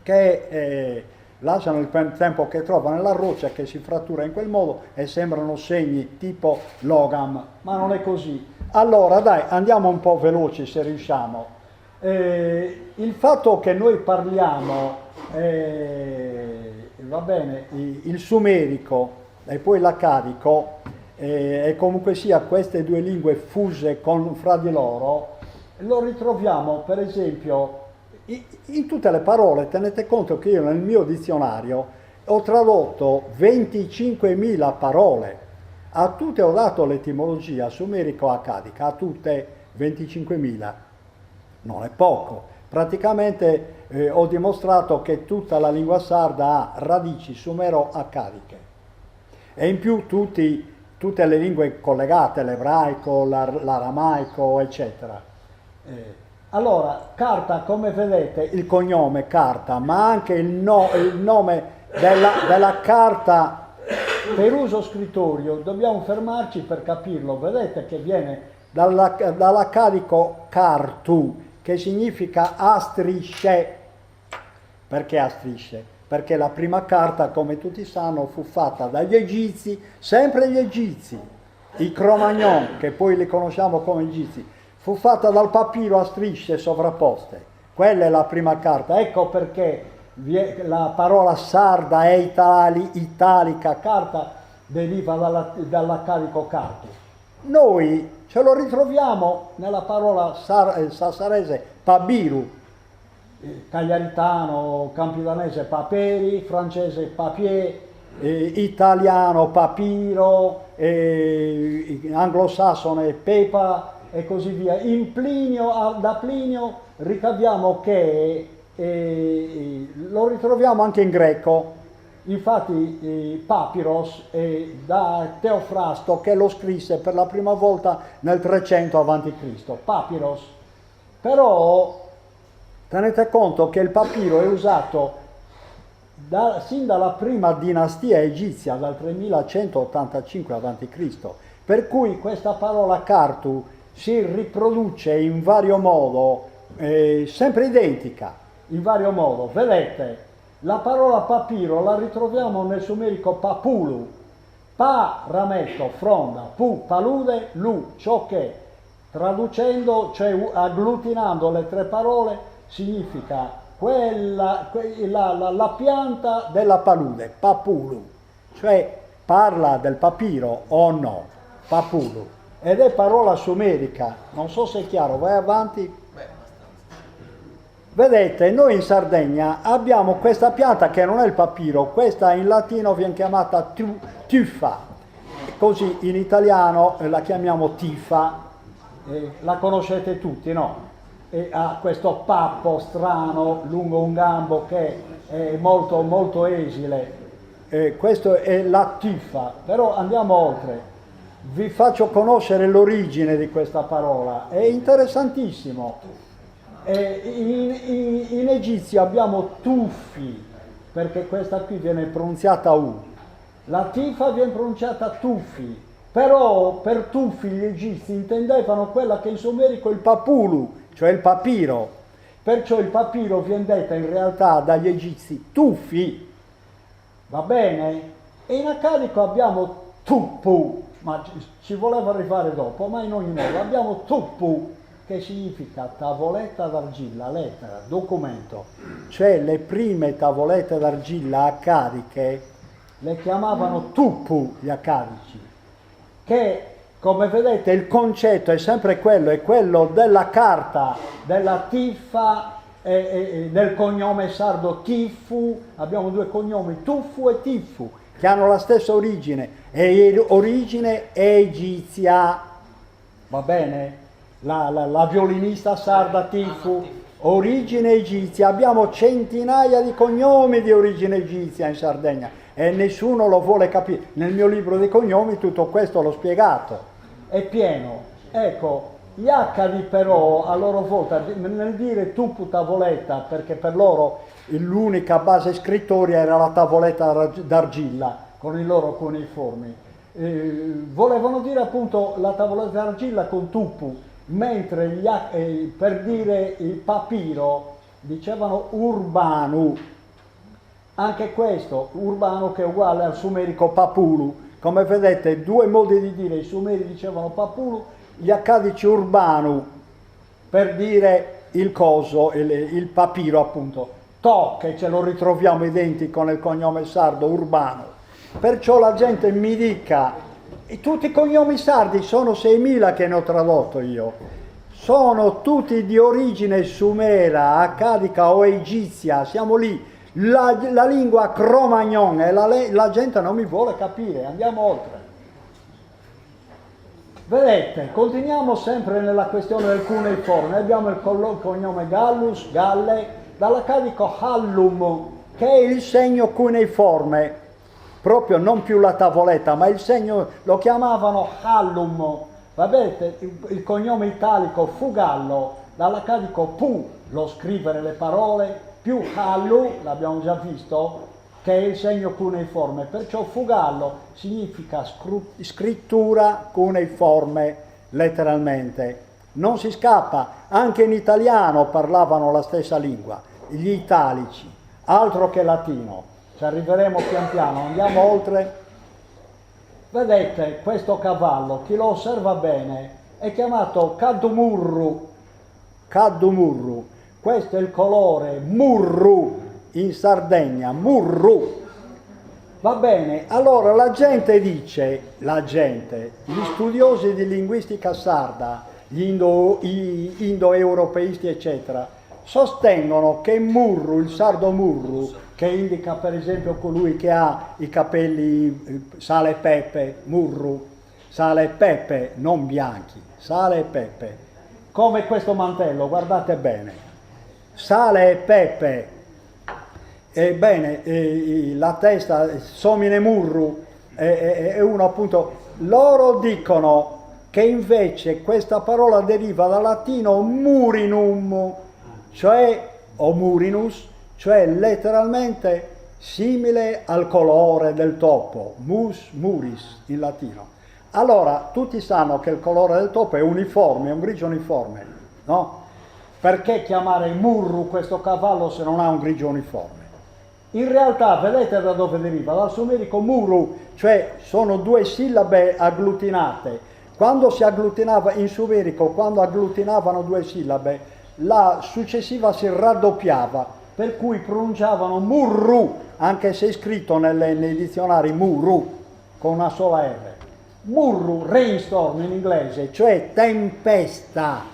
S2: che lasciano il tempo che trovano la roccia che si frattura in quel modo e sembrano segni tipo logam, ma non è così. Allora dai, andiamo un po' veloci se riusciamo. Il fatto che noi parliamo, va bene, il sumerico e poi l'accadico, e comunque sia queste due lingue fuse fra di loro, lo ritroviamo per esempio in tutte le parole. Tenete conto che io nel mio dizionario ho tradotto 25.000 parole, a tutte ho dato l'etimologia sumerico-accadica, a tutte 25.000, non è poco. Praticamente ho dimostrato che tutta la lingua sarda ha radici sumero-accadiche e in più tutte le lingue collegate, l'ebraico, l'aramaico, eccetera. Allora, carta, come vedete, il cognome carta, ma anche il nome della carta per uso scrittorio, dobbiamo fermarci per capirlo. Vedete che viene dall'accadico cartu, che significa a strisce. Perché a strisce? Perché la prima carta, come tutti sanno, fu fatta dagli egizi, sempre gli egizi, i Cro-Magnon, che poi li conosciamo come egizi, fu fatta dal papiro a strisce sovrapposte. Quella è la prima carta, ecco perché la parola sarda è italica, carta deriva dall'accadico cartu. Noi ce lo ritroviamo nella parola sassarese pabiru, cagliaritano, campidanese paperi, francese papier, italiano papiro, anglosassone pepa e così via. Da Plinio ricaviamo che lo ritroviamo anche in greco, infatti papiros è da Teofrasto che lo scrisse per la prima volta nel 300 a.C. Papiros. Però tenete conto che il papiro è usato sin dalla prima dinastia egizia, dal 3185 a.C., per cui questa parola cartu si riproduce in vario modo, sempre identica, in vario modo. Vedete, la parola papiro la ritroviamo nel sumerico papulu, pa rametto, fronda, pu palude, lu, ciò che, traducendo, cioè agglutinando le tre parole, significa la pianta della palude, papulu, cioè parla del papiro o no, papulu, ed è parola sumerica, non so se è chiaro, vai avanti. Vedete, noi in Sardegna abbiamo questa pianta che non è il papiro, questa in latino viene chiamata tuffa, così in italiano la chiamiamo tifa, la conoscete tutti, no? E ha questo pappo strano lungo un gambo che è molto molto esile, questo è la tifa. Però andiamo oltre, vi faccio conoscere l'origine di questa parola, è interessantissimo. In egizio abbiamo tuffi, perché questa qui viene pronunciata U, la tifa viene pronunciata tuffi, però per tuffi gli egizi intendevano quella che in sumerico è il papulu, cioè il papiro, perciò il papiro viene detta in realtà dagli egizi tuffi, va bene? E in accadico abbiamo tuppu, ma ci voleva arrivare dopo, ma in ogni modo abbiamo tuppu, che significa tavoletta d'argilla, lettera, documento, cioè le prime tavolette d'argilla accadiche le chiamavano tuppu gli accadici, che come vedete il concetto è sempre quello, è quello della carta, della tiffa, del cognome sardo Tiffu. Abbiamo due cognomi, Tuffu e Tiffu, che hanno la stessa origine, e origine egizia, va bene? La violinista sarda Tiffu, origine egizia. Abbiamo centinaia di cognomi di origine egizia in Sardegna e nessuno lo vuole capire. Nel mio libro di cognomi tutto questo l'ho spiegato, è pieno. Ecco, gli accadi però a loro volta nel dire tuppu tavoletta, perché per loro l'unica base scrittoria era la tavoletta d'argilla con i loro cuneiformi, volevano dire appunto la tavoletta d'argilla con tuppu, mentre per dire il papiro dicevano urbanu, anche questo urbano che è uguale al sumerico papulu. Come vedete, due modi di dire, i sumeri dicevano papulu, gli accadici urbanu, per dire il coso, il papiro appunto, to, che ce lo ritroviamo identico nel cognome sardo, urbano. Perciò la gente mi dica, e tutti i cognomi sardi, sono 6.000 che ne ho tradotto io, sono tutti di origine sumera, accadica o egizia, siamo lì. La lingua Cro-Magnon e la gente non mi vuole capire, andiamo oltre. Vedete, continuiamo sempre nella questione del cuneiforme. Abbiamo il cognome Gallus, Galle, dall'accadico Hallum, che è il segno cuneiforme, proprio non più la tavoletta, ma il segno, lo chiamavano Hallum. Vedete, il cognome italico Fugallo, dall'accadico Pu, lo scrivere le parole, più Hallu, l'abbiamo già visto, che è il segno cuneiforme, perciò Fugallo significa scrittura cuneiforme, letteralmente. Non si scappa, anche in italiano parlavano la stessa lingua, gli italici, altro che latino. Ci arriveremo pian piano, andiamo oltre. Vedete, questo cavallo, chi lo osserva bene, è chiamato Caddumurru. Caddumurru. Questo è il colore murru in Sardegna, murru. Va bene, allora la gente dice, gli studiosi di linguistica sarda, gli indoeuropeisti eccetera, sostengono che murru, il sardo murru, che indica per esempio colui che ha i capelli sale e pepe, murru, sale e pepe, non bianchi, sale e pepe, come questo mantello, guardate bene, sale e pepe. Ebbene, la testa, somine murru, è uno appunto, loro dicono che invece questa parola deriva dal latino murinum, cioè, o murinus, cioè letteralmente simile al colore del topo, mus muris in latino. Allora, tutti sanno che il colore del topo è uniforme, è un grigio uniforme, no? Perché chiamare murru questo cavallo se non ha un grigio uniforme? In realtà, vedete da dove deriva? Dal sumerico muru, cioè sono due sillabe agglutinate. Quando si agglutinava in sumerico, quando agglutinavano due sillabe, la successiva si raddoppiava, per cui pronunciavano murru, anche se è scritto nei dizionari muru, con una sola R. Murru, rainstorm in inglese, cioè tempesta.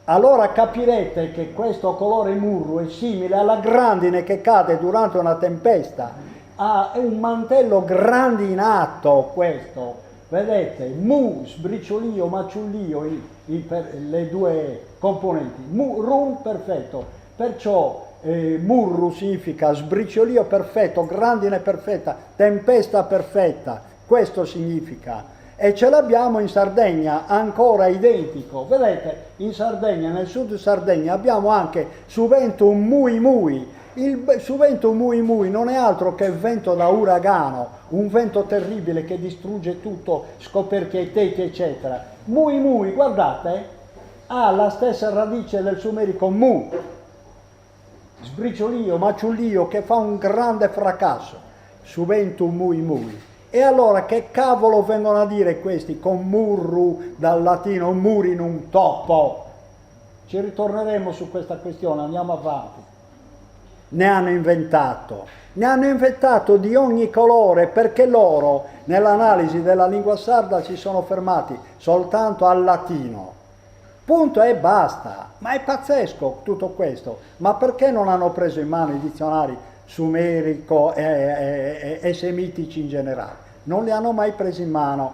S2: Allora capirete che questo colore murru è simile alla grandine che cade durante una tempesta. È un mantello grandinato questo, vedete, sbriciolio, maciullio, le due componenti, rum perfetto, perciò murru significa sbriciolio perfetto, grandine perfetta, tempesta perfetta, questo significa. E ce l'abbiamo in Sardegna, ancora identico. Vedete, in Sardegna, nel sud Sardegna, abbiamo anche suventum mui mui. Il suventum mui mui non è altro che vento da uragano, un vento terribile che distrugge tutto, scoperchi ai tetti, eccetera. Mui mui, guardate, ha la stessa radice del sumerico mu, sbriciolio, maciullio, che fa un grande fracasso. Suventum mui mui. E allora che cavolo vengono a dire questi con murru, dal latino murinum, topo? Ci ritorneremo su questa questione, andiamo avanti. Ne hanno inventato di ogni colore, perché loro nell'analisi della lingua sarda si sono fermati soltanto al latino. Punto e basta. Ma è pazzesco tutto questo. Ma perché non hanno preso in mano i dizionari sumerico e semitici in generale? Non li hanno mai presi in mano.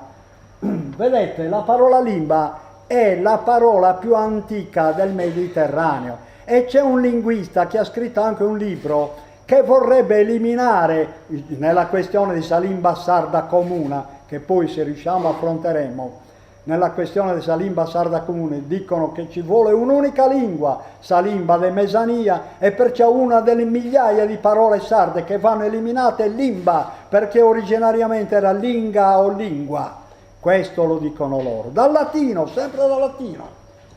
S2: Vedete, la parola limba è la parola più antica del Mediterraneo e c'è un linguista che ha scritto anche un libro che vorrebbe eliminare, nella questione di Salimba sarda comuna, che poi se riusciamo affronteremo, nella questione di Salimba sarda comune dicono che ci vuole un'unica lingua, Salimba de Mesania, e perciò una delle migliaia di parole sarde che vanno eliminate è limba, perché originariamente era linga o lingua. Questo lo dicono loro. Dal latino, sempre dal latino.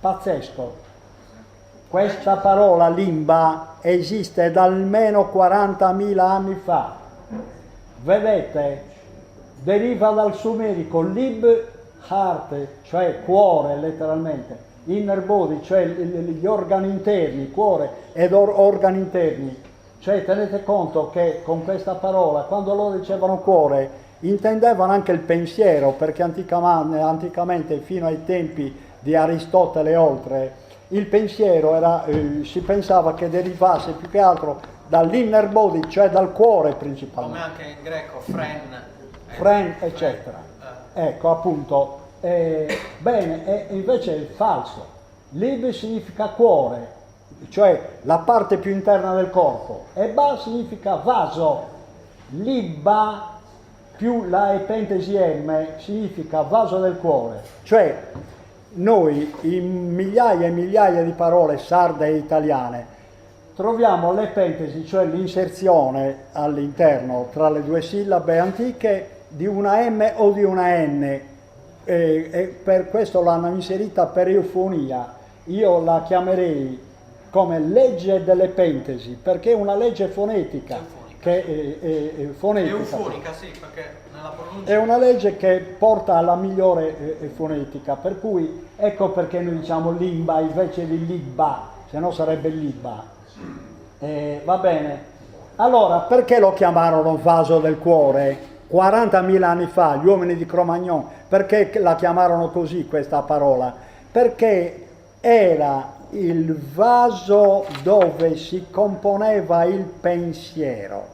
S2: Pazzesco. Questa parola limba esiste da almeno 40.000 anni fa. Vedete, deriva dal sumerico lib, heart, cioè cuore letteralmente, inner body, cioè gli organi interni, cuore ed organi interni. Cioè tenete conto che con questa parola, quando loro dicevano cuore, intendevano anche il pensiero, perché anticamente fino ai tempi di Aristotele e oltre, il pensiero era, si pensava che derivasse più che altro dall'inner body, cioè dal cuore principalmente.
S1: Come anche in greco,
S2: Fren, eccetera. Ecco, appunto. Bene, invece è falso. Lib significa cuore, cioè la parte più interna del corpo, e ba significa vaso. Libba più la epentesi M significa vaso del cuore. Cioè noi in migliaia e migliaia di parole sarde e italiane troviamo l'epentesi, cioè l'inserzione all'interno tra le due sillabe antiche di una M o di una N, e per questo l'hanno inserita per eufonia. Io la chiamerei come legge dell'epentesi, perché è una legge fonetica che è fonetica.
S1: È eufonica, sì, perché nella pronuncia...
S2: È una legge che porta alla migliore fonetica, per cui ecco perché noi diciamo limba invece di libba, se no sarebbe libba. Va bene. Allora, perché lo chiamarono vaso del cuore? 40.000 anni fa, gli uomini di Cro-Magnon, perché la chiamarono così questa parola? Perché era il vaso dove si componeva il pensiero.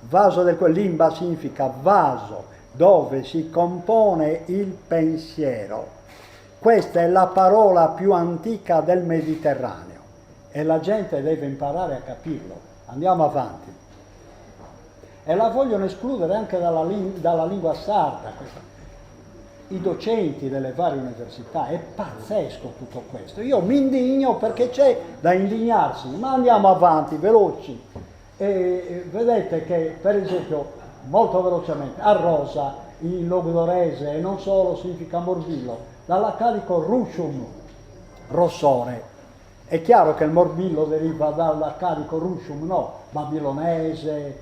S2: Vaso del cuore, limba significa vaso dove si compone il pensiero. Questa è la parola più antica del Mediterraneo e la gente deve imparare a capirlo. Andiamo avanti. E la vogliono escludere anche dalla lingua sarda. I docenti delle varie università, è pazzesco tutto questo. Io mi indigno perché c'è da indignarsi, ma andiamo avanti, veloci. E vedete che, per esempio, molto velocemente, arrosa in logudorese e non solo significa morbillo, dall'accadico ruscium, rossore. È chiaro che il morbillo deriva dall'accadico ruscium, no, babilonese,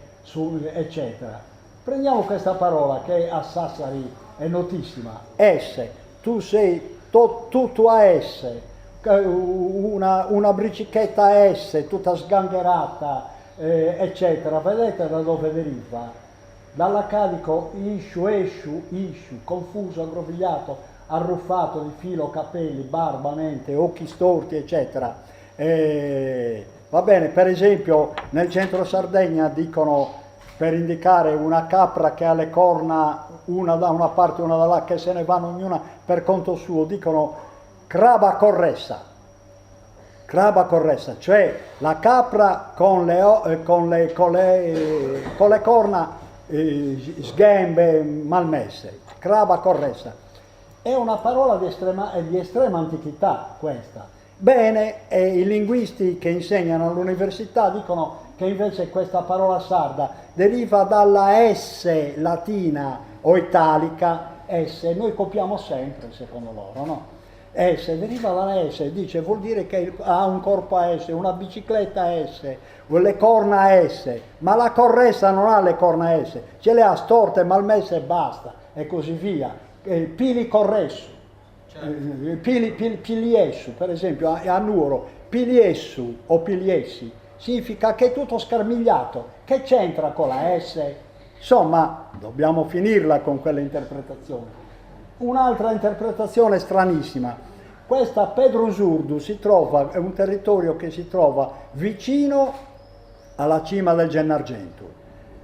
S2: eccetera. Prendiamo questa parola che a Sassari è notissima, esse, tu sei, tu a esse, una bricichetta esse, tutta sgangherata, eccetera. Vedete da dove deriva? Dall'accadico isciu, esciu, isciu, confuso, aggrovigliato, arruffato di filo, capelli, barba, mente, occhi storti, eccetera. Va bene, per esempio nel centro Sardegna dicono, per indicare una capra che ha le corna una da una parte e una dall'altra, che se ne vanno ognuna per conto suo, dicono craba corressa, cioè la capra con le corna sghembe, malmesse, craba corressa. È una parola di estrema antichità questa. Bene, i linguisti che insegnano all'università dicono che invece questa parola sarda deriva dalla S latina o italica, S, noi copiamo sempre secondo loro, no? S, deriva dalla S, dice, vuol dire che ha un corpo a S, una bicicletta a S, le corna a S, ma la corressa non ha le corna a S, ce le ha storte, malmesse e basta, e così via. Pili corressu, piliessu, per esempio a Nuoro, piliessu o piliessi, significa che è tutto scarmigliato, che c'entra con la S? Insomma, dobbiamo finirla con quella interpretazione. Un'altra interpretazione stranissima, questa Pedrusurdu è un territorio che si trova vicino alla cima del Gennargentu.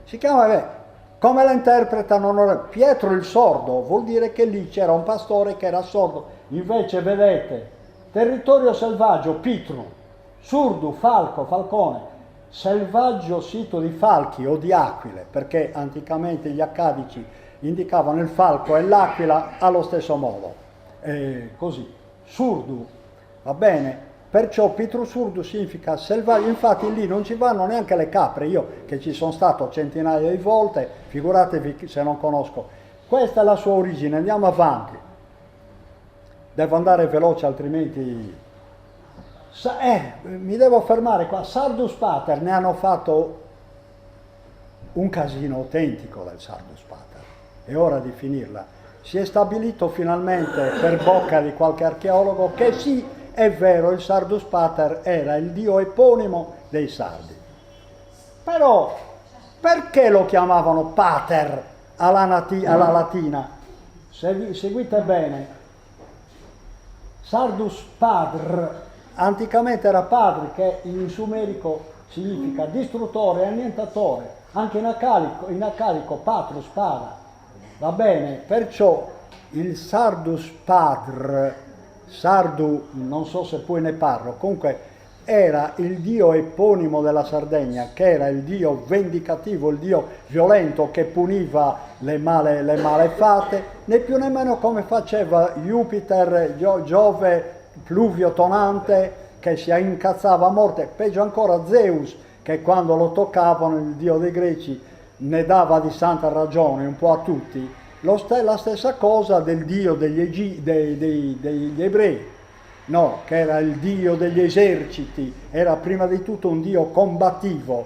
S2: Si chiama, come la interpretano Pietro il sordo, vuol dire che lì c'era un pastore che era sordo. Invece vedete, territorio selvaggio, Pitru, surdu, falco, falcone, selvaggio sito di falchi o di aquile, perché anticamente gli accadici indicavano il falco e l'aquila allo stesso modo. Così, surdu, va bene? Perciò Pitru surdu significa selvaggio, infatti lì non ci vanno neanche le capre, io che ci sono stato centinaia di volte, figuratevi se non conosco. Questa è la sua origine, andiamo avanti. Devo andare veloce altrimenti... mi devo fermare qua. Sardus Pater, ne hanno fatto un casino autentico del Sardus Pater, è ora di finirla. Si è stabilito finalmente per bocca di qualche archeologo che sì, è vero, il Sardus Pater era il dio eponimo dei sardi. Però perché lo chiamavano Pater alla latina? Seguite bene. Sardus Padr, anticamente era padre, che in sumerico significa distruttore, annientatore, anche in accadico patrus, para. Va bene, perciò il Sardus Padr, sardu, non so se poi ne parlo, comunque era il dio eponimo della Sardegna, che era il dio vendicativo, il dio violento che puniva le malefatte, né più né meno come faceva Jupiter, Giove, Pluvio tonante, che si incazzava a morte, peggio ancora Zeus, che quando lo toccavano, il dio dei greci, ne dava di santa ragione un po' a tutti. La stessa cosa del dio degli ebrei, no, che era il dio degli eserciti, era prima di tutto un dio combattivo.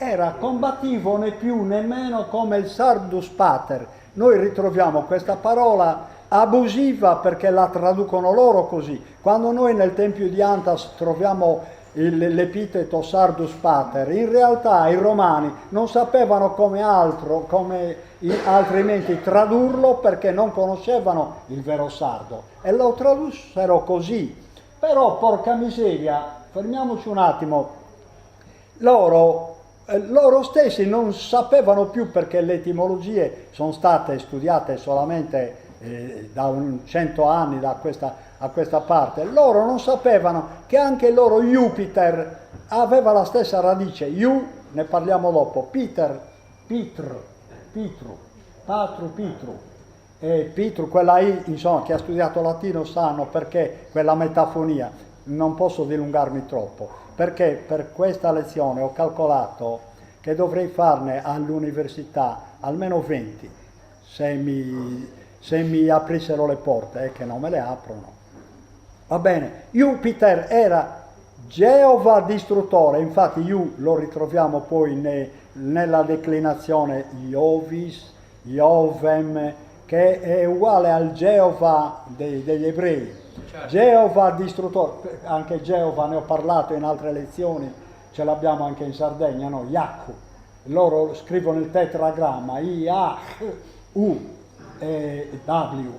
S2: era combattivo né più né meno come il sardus pater. Noi ritroviamo questa parola abusiva perché la traducono loro così. Quando noi nel Tempio di Antas troviamo l'epiteto sardus pater, in realtà i romani non sapevano come altrimenti tradurlo perché non conoscevano il vero sardo e lo tradussero così. Però porca miseria, fermiamoci un attimo, loro stessi non sapevano più, perché le etimologie sono state studiate solamente da 100 anni a questa parte. Loro non sapevano che anche il loro Jupiter aveva la stessa radice. Ne parliamo dopo. Pitru, Patru, Pitru. E Pitru, quella I, insomma, chi ha studiato latino sanno perché quella metafonia. Non posso dilungarmi troppo, perché per questa lezione ho calcolato che dovrei farne all'università almeno 20, se mi aprissero le porte, che non me le aprono. Va bene, Jupiter era Geova distruttore, infatti lo ritroviamo poi nella declinazione Iovis, Iovem, che è uguale al Geova degli ebrei. Certo. Geova distruttore, anche Geova ne ho parlato in altre lezioni, ce l'abbiamo anche in Sardegna, no? Yahu. Loro scrivono il tetragramma I-A-U e W.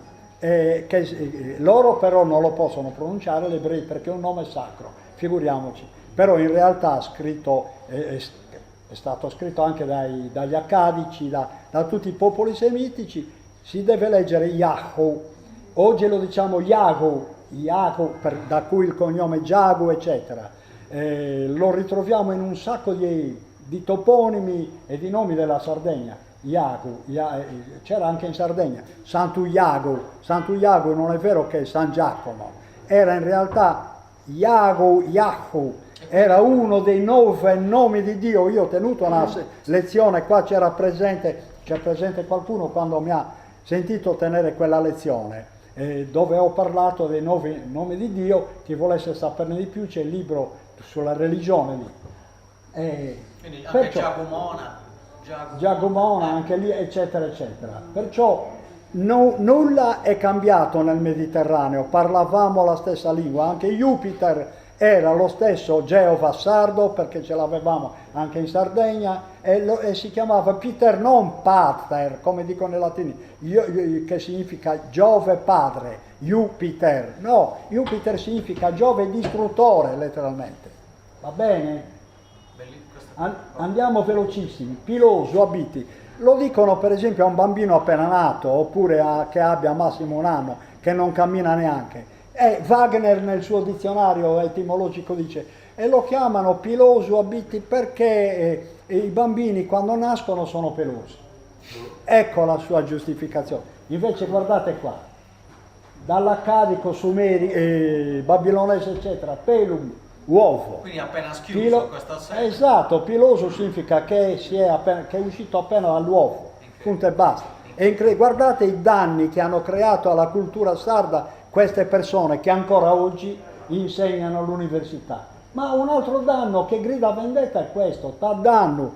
S2: Loro però non lo possono pronunciare gli ebrei perché è un nome sacro, figuriamoci. Però in realtà è stato scritto anche dagli accadici, da tutti i popoli semitici, si deve leggere Yahu. Oggi lo diciamo Yahu, da cui il cognome Giagu, eccetera. Lo ritroviamo in un sacco di toponimi e di nomi della Sardegna. Iago, c'era anche in Sardegna, Santo Iago non è vero che è San Giacomo, era in realtà Yahu, era uno dei 9 nomi di Dio. Io ho tenuto una lezione, qua c'è presente qualcuno quando mi ha sentito tenere quella lezione, dove ho parlato dei 9 nomi di Dio. Chi volesse saperne di più c'è il libro sulla religione lì.
S1: Quindi anche
S2: Giacomona, anche lì, eccetera, eccetera. Perciò nulla è cambiato nel Mediterraneo, parlavamo la stessa lingua, anche Jupiter era lo stesso Geova sardo, perché ce l'avevamo anche in Sardegna, e si chiamava Peter, non Pater, come dicono i latini, che significa Giove padre, Jupiter. No, Jupiter significa Giove distruttore, letteralmente. Va bene? Andiamo velocissimi. Piloso, abiti. Lo dicono per esempio a un bambino appena nato, oppure che abbia massimo 1 anno, che non cammina neanche. Wagner nel suo dizionario etimologico dice, e lo chiamano piloso abiti perché i bambini quando nascono sono pelosi. Ecco la sua giustificazione. Invece guardate qua, dall'accadico, sumeri, babilonese eccetera, pelum, uovo.
S1: Quindi appena schiuso questa sera.
S2: Esatto, piloso significa che è uscito appena dall'uovo, punto e basta. E guardate i danni che hanno creato alla cultura sarda queste persone che ancora oggi insegnano all'università. Ma un altro danno che grida vendetta è questo, danno.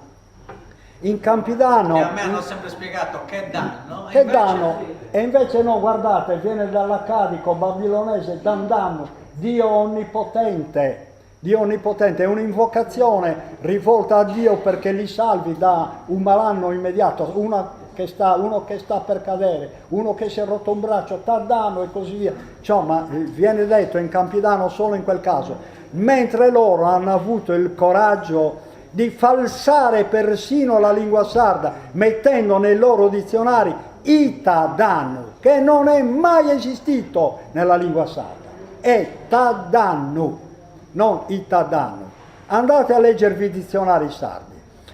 S2: In Campidano...
S1: E a me hanno sempre spiegato che danno.
S2: Che danno. E invece no, guardate, viene dall'accadico babilonese danno, Dio onnipotente. Dio onnipotente è un'invocazione rivolta a Dio perché li salvi da un malanno immediato, uno che sta per cadere, uno che si è rotto un braccio, danno e così via. Ma viene detto in Campidano solo in quel caso, mentre loro hanno avuto il coraggio di falsare persino la lingua sarda, mettendo nei loro dizionari Itadannu, che non è mai esistito nella lingua sarda, è Tadannu, non Itadannu. Andate a leggervi i dizionari sardi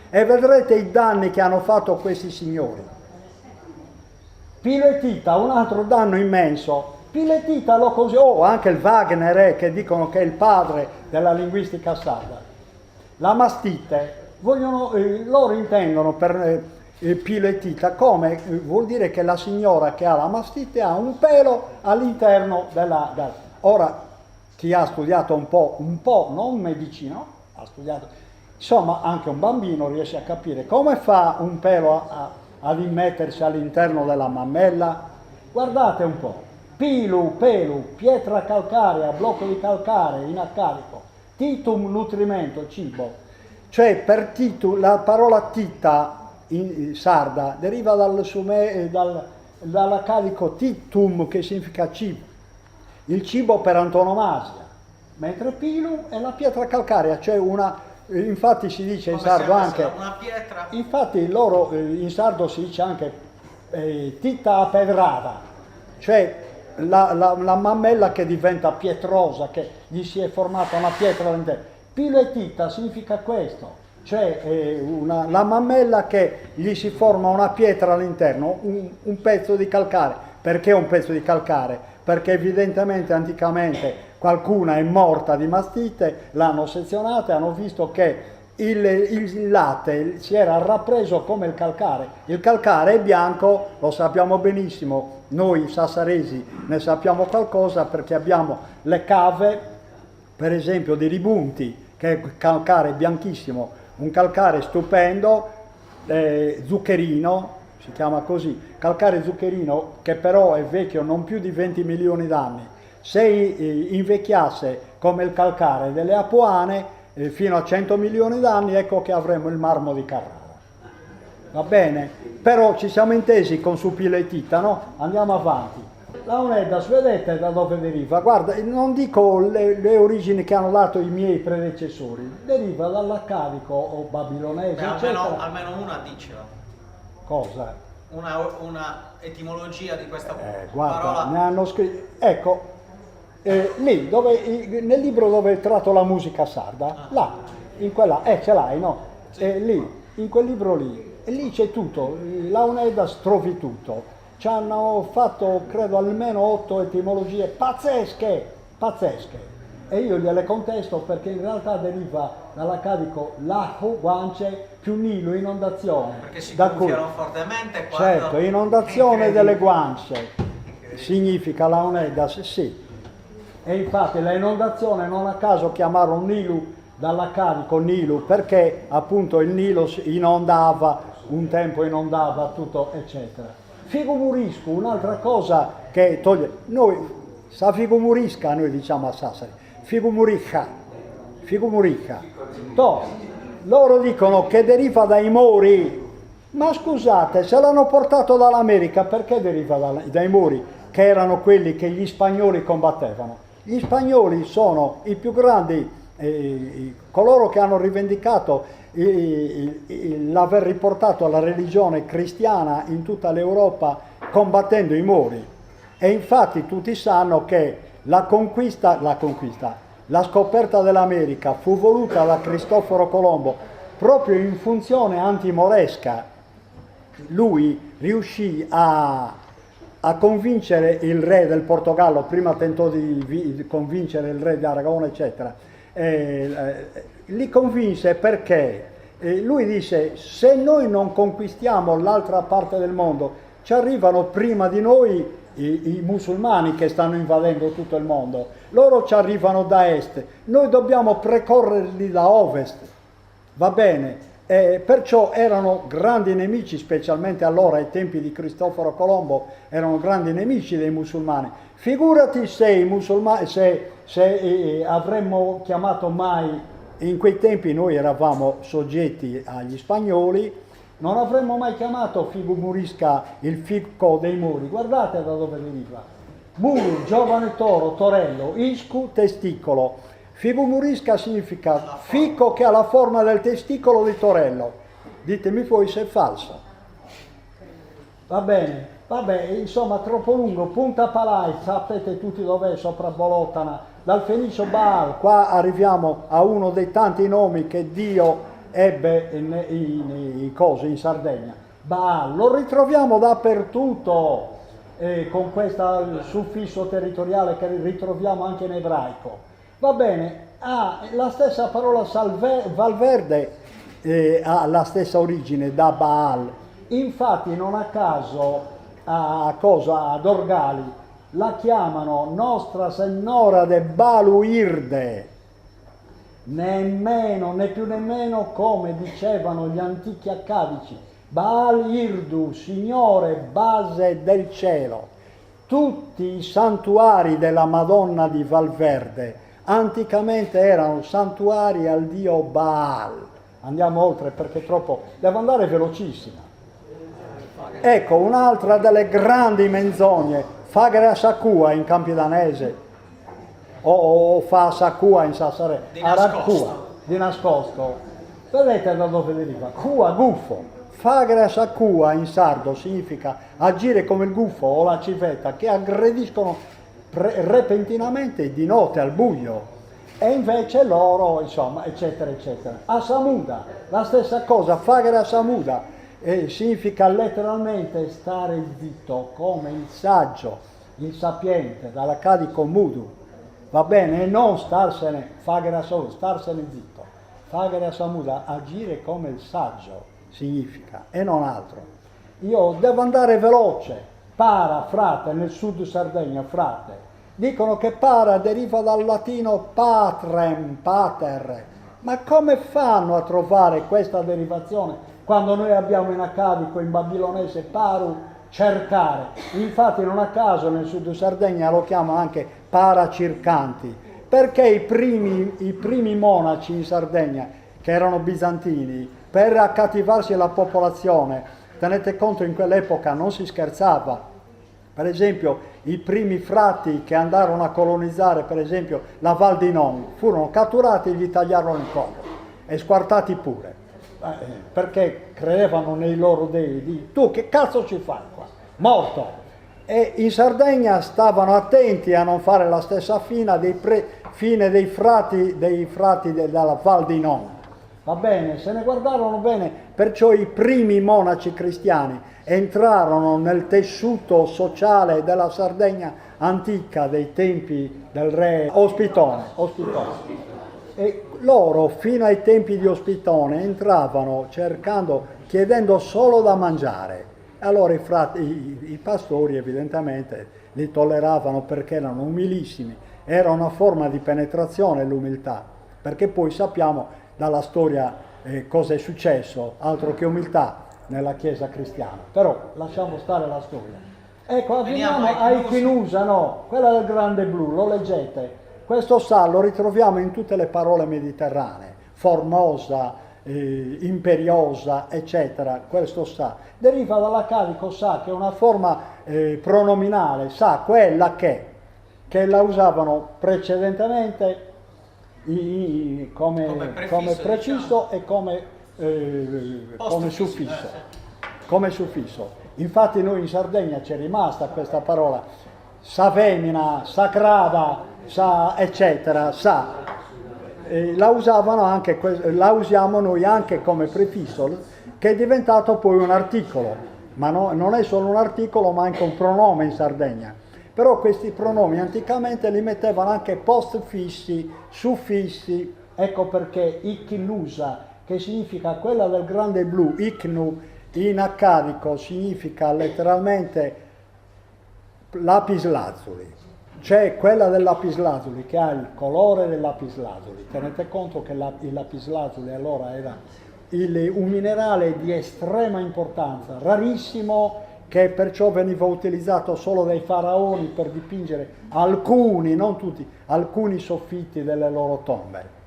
S2: e vedrete i danni che hanno fatto questi signori. Piletita, un altro danno immenso. Piletita anche il Wagner che dicono che è il padre della linguistica sarda. La mastite, loro intendono per piletita come vuol dire che la signora che ha la mastite ha un pelo all'interno Ora, chi ha studiato un po', non medicina, ha studiato, Insomma, anche un bambino riesce a capire come fa un pelo ad immettersi all'interno della mammella. Guardate un po', pilu, pelu, pietra calcarea, blocco di calcare in accarico, titum nutrimento, cibo. Cioè per titu, la parola tita in sarda deriva dall'accadico titum, che significa cibo, il cibo per antonomasia, mentre pilu è la pietra calcarea, cioè infatti si dice in sardo anche,
S1: una pietra.
S2: infatti loro in sardo si dice anche tita apedrada, cioè la mammella che diventa pietrosa, che gli si è formata una pietra all'interno. Pilo e tita significa questo, cioè la mammella che gli si forma una pietra all'interno, un pezzo di calcare. Perché un pezzo di calcare? Perché evidentemente anticamente qualcuna è morta di mastite, l'hanno sezionata e hanno visto che il latte si era rappreso come il calcare. Il calcare è bianco, lo sappiamo benissimo, noi sassaresi ne sappiamo qualcosa perché abbiamo le cave, per esempio di Ribunti, che è calcare bianchissimo, un calcare stupendo, zuccherino, si chiama così, calcare zuccherino, che però è vecchio non più di 20 milioni d'anni. Se invecchiasse come il calcare delle Apuane fino a 100 milioni d'anni, ecco che avremo il marmo di Carrara. Va bene? Però ci siamo intesi con su pila e tita, no? Andiamo avanti. La Unedas, vedete da dove deriva? Guarda, non dico le origini che hanno dato i miei predecessori, deriva dall'accadico o babilonese,
S1: almeno una dicela.
S2: Cosa?
S1: Una etimologia di questa
S2: guarda,
S1: parola.
S2: ne hanno scritto. Ecco, lì nel libro dove tratto la musica sarda, là, in quella, ce l'hai, no?
S1: Sì.
S2: Lì, in quel libro lì, e lì c'è tutto, la Unedas trovi tutto. Ci hanno fatto, credo, almeno 8 etimologie pazzesche, e io gliele contesto perché in realtà deriva dall'accadico lahu, guance, più Nilo, inondazione.
S1: Perché si gonfiano fortemente quando...
S2: Certo, inondazione delle guance, significa la Unedas, sì. E infatti la inondazione non a caso chiamarono Nilu dall'accadico Nilu, perché appunto il Nilo un tempo inondava tutto, eccetera. Figo murisco, un'altra cosa che toglie, noi, sa figo murisca, noi diciamo a Sassari, figo murica, loro dicono che deriva dai Mori, ma scusate, se l'hanno portato dall'America, perché deriva dai Mori, che erano quelli che gli spagnoli combattevano? Gli spagnoli sono i più grandi, coloro che hanno rivendicato l'aver riportato la religione cristiana in tutta l'Europa combattendo i Mori. E infatti tutti sanno che la scoperta dell'America fu voluta da Cristoforo Colombo proprio in funzione antimoresca. Lui riuscì a convincere il re del Portogallo, prima tentò di convincere il re di Aragona, eccetera. Li convinse perché lui disse: se noi non conquistiamo l'altra parte del mondo, ci arrivano prima di noi i musulmani che stanno invadendo tutto il mondo, loro ci arrivano da est, noi dobbiamo precorrerli da ovest, va bene? Perciò erano grandi nemici, specialmente allora ai tempi di Cristoforo Colombo, erano grandi nemici dei musulmani. Figurati se i musulmani, se avremmo chiamato mai, in quei tempi noi eravamo soggetti agli spagnoli, non avremmo mai chiamato figo murisca il fico dei Mori. Guardate da dove deriva. Muru, giovane toro, torello, iscu, testicolo. Figo murisca significa fico che ha la forma del testicolo di torello. Ditemi voi se è falso. Va bene, vabbè, insomma troppo lungo. Punta Palai, sapete tutti dov'è, sopra Bolotana. Dal Fenicio Baal, qua arriviamo a uno dei tanti nomi che Dio ebbe in Sardegna. Baal, lo ritroviamo dappertutto, con questo suffisso territoriale che ritroviamo anche in ebraico. Va bene, la stessa parola Valverde ha la stessa origine da Baal. Infatti non a caso ad Orgali la chiamano Nostra Signora de Baluirde. nemmeno, né più nemmeno come dicevano gli antichi accadici, Baal Irdu, Signore, base del cielo. Tutti i santuari della Madonna di Valverde anticamente erano santuari al dio Baal. Andiamo oltre perché troppo, devo andare velocissima. Ecco, un'altra delle grandi menzogne, Fagre Sakua in Campidanese, o fa Sakua in Sassare, Aracua, di nascosto. Vedete da dove deriva? Cua, gufo. Fagre Sakua in sardo significa agire come il gufo o la civetta che aggrediscono repentinamente di notte al buio. E invece loro, insomma, eccetera, eccetera. Asamuda, la stessa cosa, Fagre Asamuda, significa letteralmente stare zitto, come il saggio, il sapiente, dall'accadico mudu, va bene? E non starsene, Fagre Asamuda, starsene zitto. Fagre Asamuda, agire come il saggio, significa, e non altro. Io devo andare veloce, para, frate, nel sud Sardegna, frate. Dicono che para deriva dal latino patrem, pater. Ma come fanno a trovare questa derivazione quando noi abbiamo in accadico, in babilonese, paru, cercare? Infatti non a caso nel sud Sardegna lo chiamano anche paracircanti, perché i primi monaci in Sardegna, che erano bizantini, per accattivarsi la popolazione, tenete conto in quell'epoca non si scherzava. Per esempio, i primi frati che andarono a colonizzare, per esempio, la Val di Non, furono catturati e gli tagliarono il collo e squartati pure, perché credevano nei loro dei. Tu che cazzo ci fai qua? Morto! E in Sardegna stavano attenti a non fare la stessa fine dei frati della Val di Non. Va bene, se ne guardarono bene, perciò i primi monaci cristiani entrarono nel tessuto sociale della Sardegna antica dei tempi del re Ospitone. E loro fino ai tempi di Ospitone entravano chiedendo solo da mangiare. Allora i pastori evidentemente li tolleravano perché erano umilissimi, era una forma di penetrazione l'umiltà, perché poi sappiamo dalla storia cosa è successo, altro che umiltà nella Chiesa cristiana. Però lasciamo stare la storia. Ecco, arriviamo a Ichnusa, no, quella del grande blu, lo leggete. Questo sa lo ritroviamo in tutte le parole mediterranee, formosa, imperiosa, eccetera. Questo sa deriva dall'accadico sa, che è una forma pronominale, sa, quella che la usavano precedentemente come preciso, diciamo, e come suffisso. Come suffisso. Infatti noi in Sardegna c'è rimasta questa parola, savemina, sacrava, sa, eccetera, sa. La usavano anche, la usiamo noi anche come prefisso, che è diventato poi un articolo, ma non è solo un articolo ma anche un pronome in Sardegna. Però questi pronomi anticamente li mettevano anche postfissi, suffissi, ecco perché Ichnusa, che significa quella del grande blu, Ichnu in accadico significa letteralmente lapislazuli, c'è quella del lapislazuli che ha il colore del lapislazuli. Tenete conto che il lapislazuli allora era un minerale di estrema importanza, rarissimo, che perciò veniva utilizzato solo dai faraoni per dipingere alcuni, non tutti, alcuni soffitti delle loro tombe.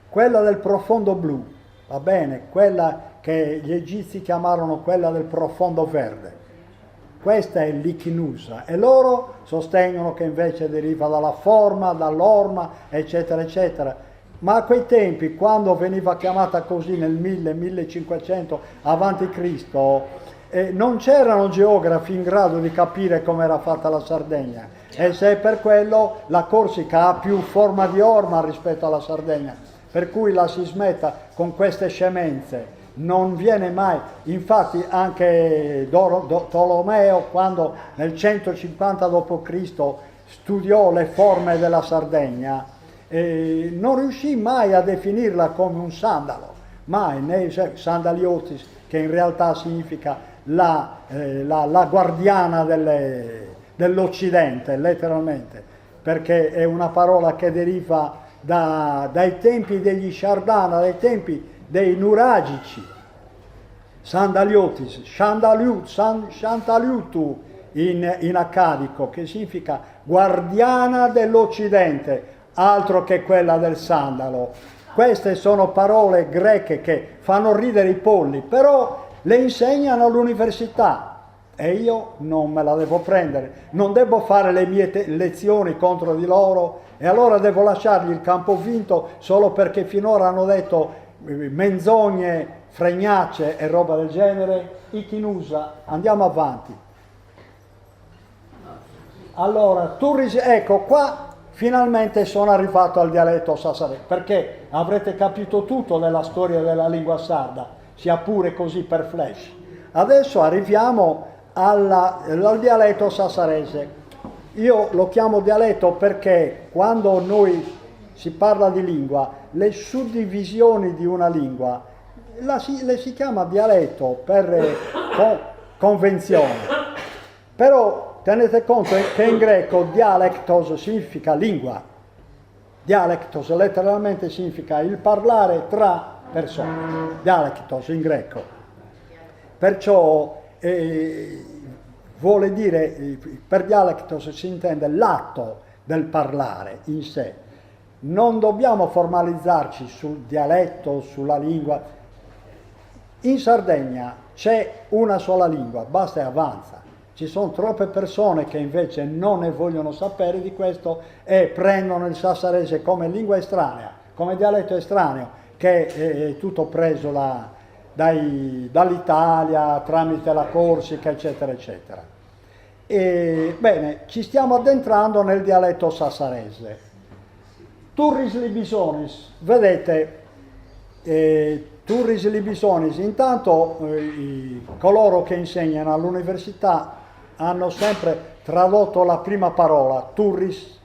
S2: Quella del profondo blu, va bene, quella che gli egizi chiamarono quella del profondo verde. Questa è l'Ichnusa e loro sostengono che invece deriva dalla forma, dall'orma, eccetera, eccetera. Ma a quei tempi, quando veniva chiamata così nel 1000-1500 avanti Cristo, non c'erano geografi in grado di capire come era fatta la Sardegna, e se per quello la Corsica ha più forma di orma rispetto alla Sardegna, per cui la si smetta con queste scemenze, non viene mai. Infatti anche Tolomeo, quando nel 150 d.C. studiò le forme della Sardegna, non riuscì mai a definirla come un sandalo, mai, né sandaliotis, che in realtà significa la guardiana dell'Occidente, letteralmente, perché è una parola che deriva dai tempi degli Sciardana, dai tempi dei Nuragici, Sandaliotis, Shantaliutu in accadico, che significa guardiana dell'Occidente, altro che quella del sandalo. Queste sono parole greche che fanno ridere i polli, però le insegnano all'università e io non me la devo prendere, non devo fare le mie lezioni contro di loro e allora devo lasciargli il campo vinto solo perché finora hanno detto menzogne, fregnacce e roba del genere. Ichinusa, andiamo avanti. Allora, ecco qua finalmente sono arrivato al dialetto sassarese, perché avrete capito tutto della storia della lingua sarda, sia pure così per flash. Adesso arriviamo al dialetto sassarese. Io lo chiamo dialetto perché quando noi si parla di lingua, le suddivisioni di una lingua le si chiama dialetto per convenzione. Però tenete conto che in greco dialectos significa lingua. Dialectos letteralmente significa il parlare tra persone. Dialectos in greco. Perciò vuole dire, per dialectos si intende l'atto del parlare in sé. Non dobbiamo formalizzarci sul dialetto, sulla lingua. In Sardegna c'è una sola lingua, basta e avanza. Ci sono troppe persone che invece non ne vogliono sapere di questo e prendono il sassarese come lingua estranea, come dialetto estraneo, che è tutto preso dall'Italia tramite la Corsica, eccetera, eccetera. Bene, ci stiamo addentrando nel dialetto sassarese. Turris libisonis, vedete, Turris libisonis, intanto coloro che insegnano all'università hanno sempre tradotto la prima parola, turris,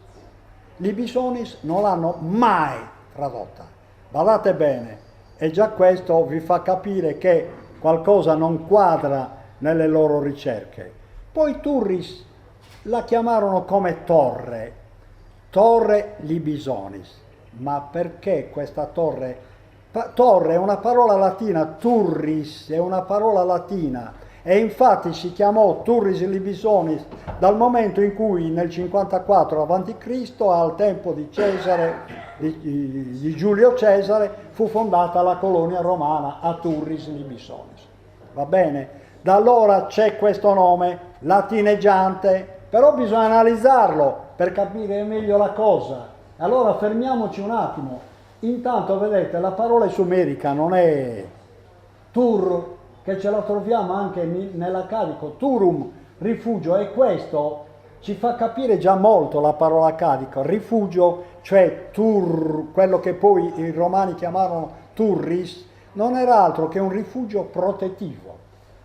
S2: libisonis non l'hanno mai tradotta. Badate bene, e già questo vi fa capire che qualcosa non quadra nelle loro ricerche. Poi turris la chiamarono come torre libisonis. Ma perché questa torre? Torre è una parola latina, turris è una parola latina e infatti si chiamò Turris Libisonis dal momento in cui nel 54 a.C., al tempo di Cesare, di Giulio Cesare, fu fondata la colonia romana a Turris Libisonis. Va bene? Da allora c'è questo nome latineggiante, però bisogna analizzarlo per capire meglio la cosa. Allora fermiamoci un attimo. Intanto vedete la parola sumerica non è tur, che ce la troviamo anche nell'accadico, turum, rifugio, e questo ci fa capire già molto la parola accadico, rifugio, cioè tur, quello che poi i romani chiamarono turris, non era altro che un rifugio protettivo.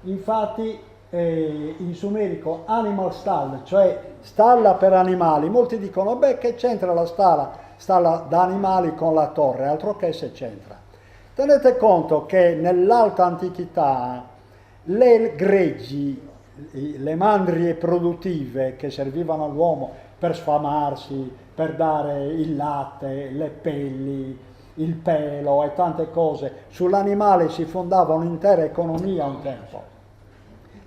S2: Infatti in sumerico animal stall, cioè stalla per animali, molti dicono, beh, che c'entra la stalla da animali con la torre, altro che se c'entra. Tenete conto che nell'alta antichità le greggi, le mandrie produttive che servivano all'uomo per sfamarsi, per dare il latte, le pelli, il pelo e tante cose, sull'animale si fondava un'intera economia un tempo.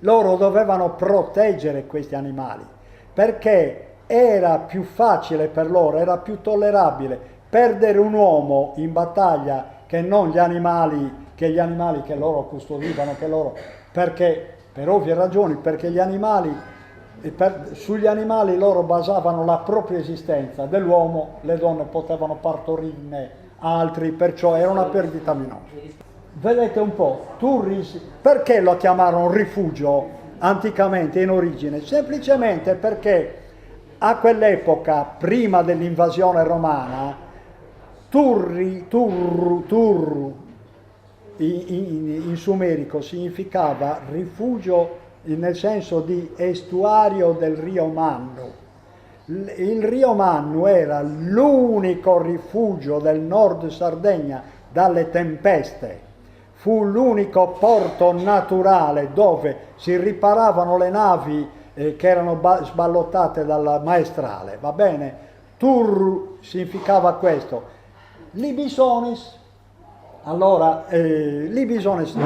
S2: Loro dovevano proteggere questi animali perché era più facile per loro, era più tollerabile perdere un uomo in battaglia che non gli animali che loro custodivano, perché per ovvie ragioni, perché gli animali, sugli animali loro basavano la propria esistenza, dell'uomo le donne potevano partorirne altri, perciò era una perdita minore. Vedete un po', Turris, perché lo chiamarono rifugio anticamente in origine? Semplicemente perché a quell'epoca, prima dell'invasione romana, turru in sumerico significava rifugio nel senso di estuario del Rio Mannu. Il Rio Mannu era l'unico rifugio del nord Sardegna dalle tempeste. Fu l'unico porto naturale dove si riparavano le navi che erano sballottate dal maestrale, va bene? Tur significava questo. Libisonis, allora, libisonis,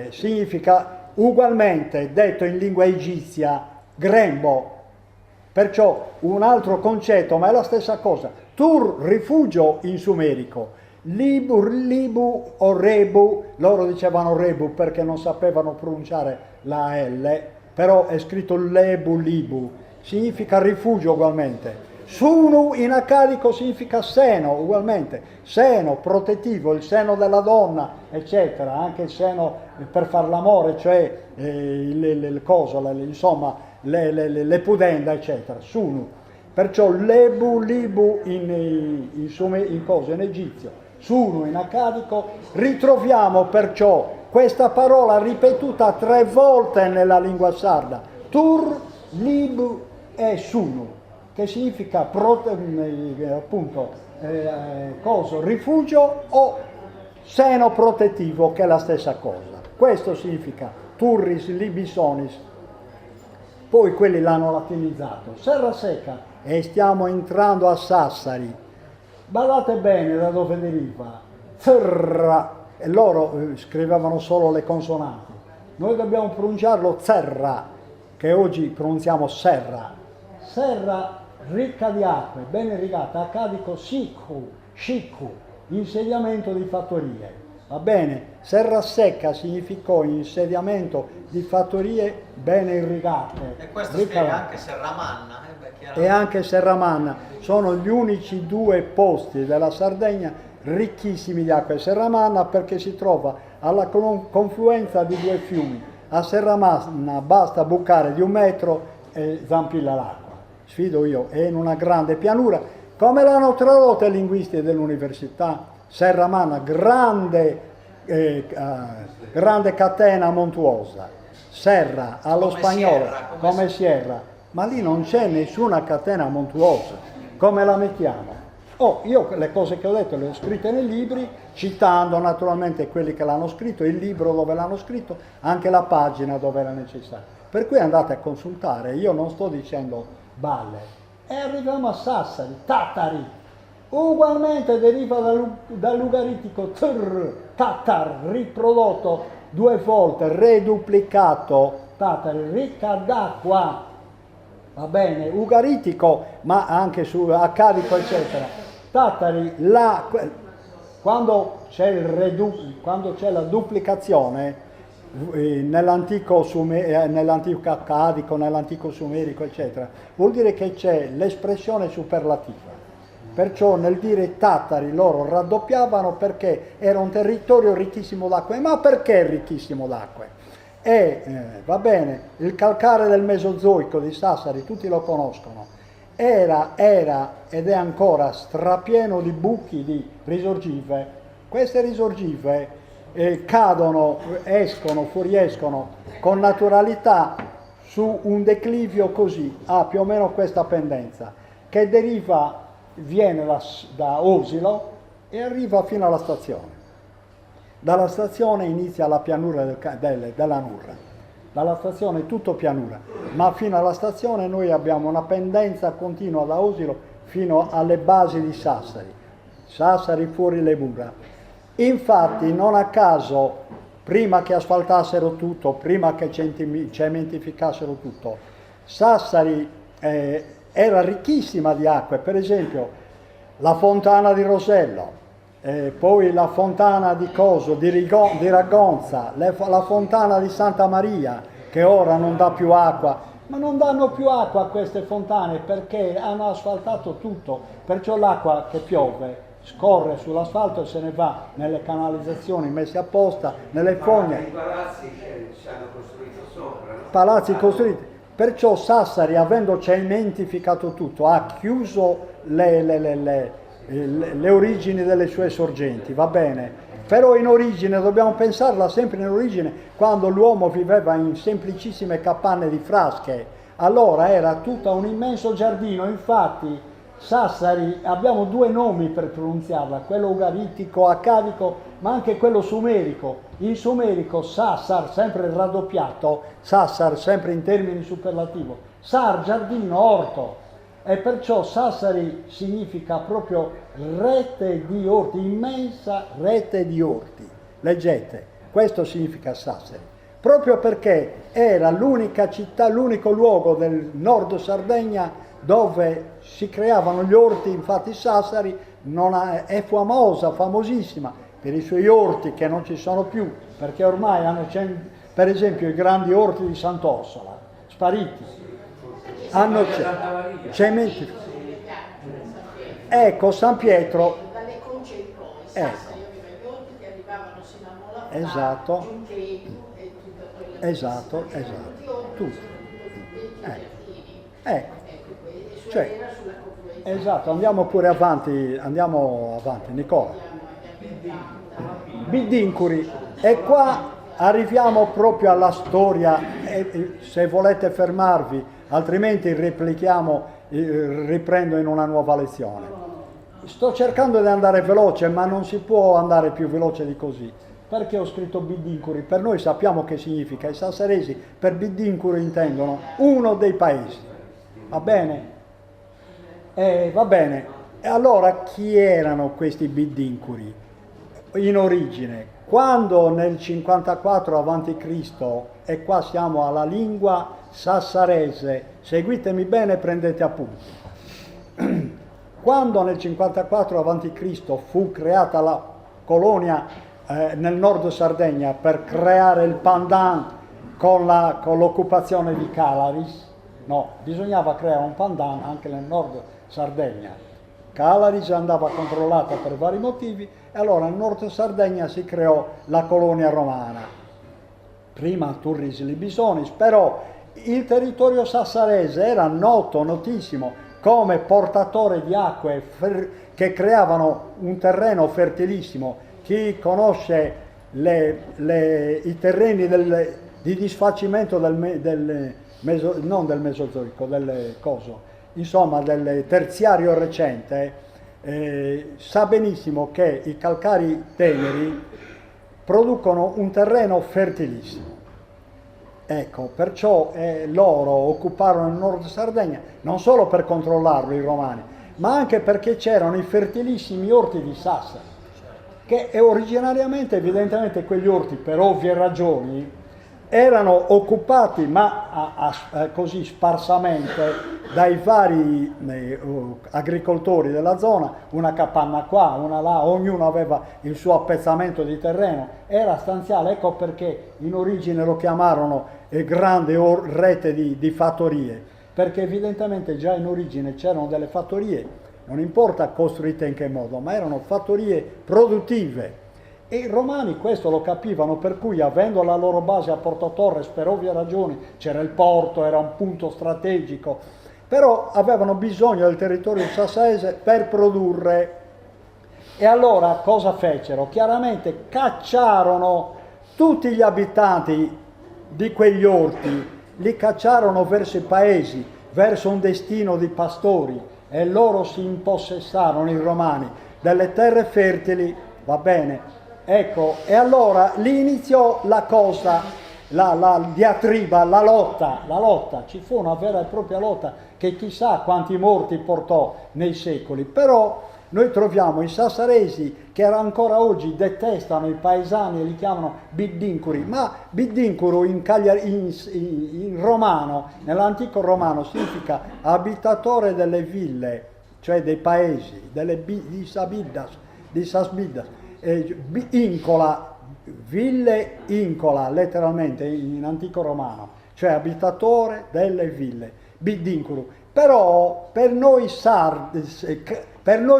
S2: significa ugualmente, detto in lingua egizia, grembo. Perciò un altro concetto, ma è la stessa cosa. Tur, rifugio in sumerico. Libu o rebu, loro dicevano rebu perché non sapevano pronunciare la L, però è scritto lebu, libu, significa rifugio ugualmente. Sunu in accadico significa seno, ugualmente, seno protettivo, il seno della donna, eccetera, anche il seno per far l'amore, cioè il coso, insomma, le pudenda, eccetera, sunu. Perciò lebu, libu in coso, in egizio, sunu in accadico, ritroviamo perciò questa parola ripetuta 3 volte nella lingua sarda, tur, libu e sunu, che significa appunto coso, rifugio o seno protettivo, che è la stessa cosa. Questo significa turris, libisonis. Poi quelli l'hanno latinizzato. Serra Secca, e stiamo entrando a Sassari. Guardate bene da dove deriva. Zerra, e loro scrivevano solo le consonanti. Noi dobbiamo pronunciarlo Zerra, che oggi pronunziamo Serra. Serra ricca di acque, ben irrigata, accadico sicu, insediamento di fattorie. Va bene? Serra Secca significò insediamento di fattorie ben irrigate.
S1: E questo spiega anche Serramanna.
S2: E anche Serramanna. Sono gli unici 2 posti della Sardegna ricchissimi di acqua. Serramanna perché si trova alla confluenza di 2 fiumi. A Serramanna basta bucare di 1 metro e zampilla l'acqua. Sfido io, è in una grande pianura, come l'hanno tradotto i linguisti dell'università. Serramanna, grande catena montuosa, serra allo
S1: come
S2: spagnolo,
S1: sierra,
S2: come sierra, ma lì non c'è nessuna catena montuosa, come la mettiamo? Io le cose che ho detto le ho scritte nei libri, citando naturalmente quelli che l'hanno scritto, il libro dove l'hanno scritto, anche la pagina dove era necessario. Per cui andate a consultare, io non sto dicendo balle. E arriviamo a Sassari, Tatari, ugualmente deriva dall'ugaritico tatar, riprodotto 2 volte, reduplicato, Tatari, ricca d'acqua, va bene, ugaritico, ma anche su accadico, eccetera. Tatari, quando c'è la duplicazione, nell'antico accadico, nell'antico sumerico, eccetera, vuol dire che c'è l'espressione superlativa. Perciò nel dire Tatari loro raddoppiavano perché era un territorio ricchissimo d'acqua. Ma perché ricchissimo d'acqua? Va bene, il calcare del Mesozoico di Sassari, tutti lo conoscono, era ed è ancora strapieno di buchi di risorgive. Queste risorgive fuoriescono con naturalità su un declivio così, più o meno questa pendenza, che viene da Osilo e arriva fino alla stazione. Dalla stazione inizia la pianura della Nurra. Dalla stazione è tutto pianura, ma fino alla stazione noi abbiamo una pendenza continua da Osilo fino alle basi di Sassari. Sassari fuori le mura. Infatti non a caso, prima che asfaltassero tutto, prima che cementificassero tutto, Sassari era ricchissima di acque. Per esempio la fontana di Rosello, poi la fontana di Ragonza, la fontana di Santa Maria, che ora non dà più acqua, ma non danno più acqua a queste fontane perché hanno asfaltato tutto, perciò l'acqua che piove scorre sull'asfalto e se ne va nelle canalizzazioni messe apposta, nelle fogne.
S3: I palazzi ci hanno costruito sopra, no?
S2: Palazzi costruiti. Perciò Sassari, avendo cementificato tutto, ha chiuso le origini delle sue sorgenti, va bene? Però in origine, dobbiamo pensarla sempre in origine, quando l'uomo viveva in semplicissime capanne di frasche, allora era tutto un immenso giardino. Infatti Sassari, abbiamo 2 nomi per pronunziarla, quello ugaritico, accadico, ma anche quello sumerico. In sumerico Sassar, sempre raddoppiato, Sassar sempre in termini superlativo, Sar, giardino, orto, E perciò Sassari significa proprio rete di orti, immensa rete di orti. Leggete, questo significa Sassari. Proprio perché era l'unica città, l'unico luogo del nord Sardegna dove si creavano gli orti. Infatti Sassari è famosa, famosissima per i suoi orti che non ci sono più, perché ormai hanno, per esempio, i grandi orti di Sant'Orsola, spariti. Hanno cementi. Ecco, San Pietro.
S4: Dalle Conce in poi,
S2: Ecco.
S4: Sassari aveva gli orti che arrivavano sino a Molafà,
S2: Esatto.
S4: Giunchetu e tutta quella
S2: Esatto,
S4: tutti
S2: esatto. Tutto.
S4: Ecco,
S2: Ecco.
S4: e
S2: Cioè,
S4: era sulla confluenza.
S2: esatto, andiamo pure avanti, Nicola. Bidincuri. E qua arriviamo proprio alla storia, e se volete fermarvi, altrimenti riprendo in una nuova lezione. Sto cercando di andare veloce, ma non si può andare più veloce di così. Perché ho scritto Bidincuri? Per noi sappiamo che significa. I sassaresi per Bidincuri intendono uno dei paesi. Va bene? Va bene. E allora chi erano questi Bidincuri? In origine, quando nel 54 a.C., e qua siamo alla lingua sassarese, seguitemi bene, prendete appunti. Quando nel 54 a.C. fu creata la colonia nel nord Sardegna per creare il pandan con l'occupazione di Calaris, no, bisognava creare un pandan anche nel nord Sardegna. Calaris andava controllata per vari motivi e allora nel nord Sardegna si creò la colonia romana. Prima Turris Libisonis, però il territorio sassarese era notissimo come portatore di acque che creavano un terreno fertilissimo. Chi conosce i terreni di disfacimento non del Mesozoico, del terziario recente, sa benissimo che i calcari teneri producono un terreno fertilissimo. Ecco, perciò loro occuparono il nord Sardegna non solo per controllarlo i romani, ma anche perché c'erano i fertilissimi orti di Sassari, che originariamente, evidentemente, quegli orti, per ovvie ragioni, erano occupati, ma così sparsamente, dai vari agricoltori della zona, una capanna qua, una là, ognuno aveva il suo appezzamento di terreno, era stanziale. Ecco perché in origine lo chiamarono grande rete di fattorie, perché evidentemente già in origine c'erano delle fattorie, non importa costruite in che modo, ma erano fattorie produttive. E i romani questo lo capivano, per cui, avendo la loro base a Porto Torres, per ovvie ragioni, c'era il porto, era un punto strategico, però avevano bisogno del territorio sassarese per produrre. E allora cosa fecero? Chiaramente cacciarono tutti gli abitanti di quegli orti, li cacciarono verso i paesi, verso un destino di pastori, e loro si impossessarono, i romani, delle terre fertili, va bene? Ecco, e allora lì iniziò la cosa, la diatriba, la lotta, ci fu una vera e propria lotta che chissà quanti morti portò nei secoli, però noi troviamo i sassaresi che ancora oggi detestano i paesani e li chiamano Bidincuri, ma Bidincuru in romano, nell'antico romano, significa abitatore delle ville, cioè dei paesi, di Sasbiddas. Incola, ville incola, letteralmente in antico romano, cioè abitatore delle ville, Bidincuru. Però per noi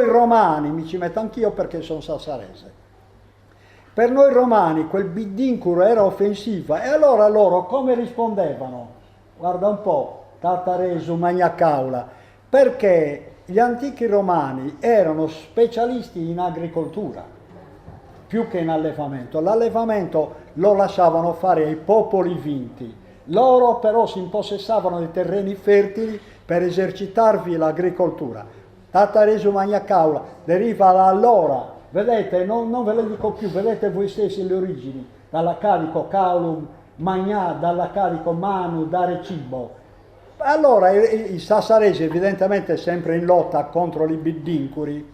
S2: romani, mi ci metto anch'io perché sono sassarese, per noi romani quel Bidincuru era offensiva, e allora loro come rispondevano? Guarda un po', Tartaresu, Magna Caula, perché gli antichi romani erano specialisti in agricoltura più che in allevamento. L'allevamento lo lasciavano fare ai popoli vinti, loro però si impossessavano di terreni fertili per esercitarvi l'agricoltura. Tartaresu Magna Caula deriva da allora, vedete, non ve le dico più, vedete voi stessi le origini, dalla carico caulum, magna, dalla carico manu, dare cibo. Allora i sassaresi, evidentemente sempre in lotta contro i biddincuri,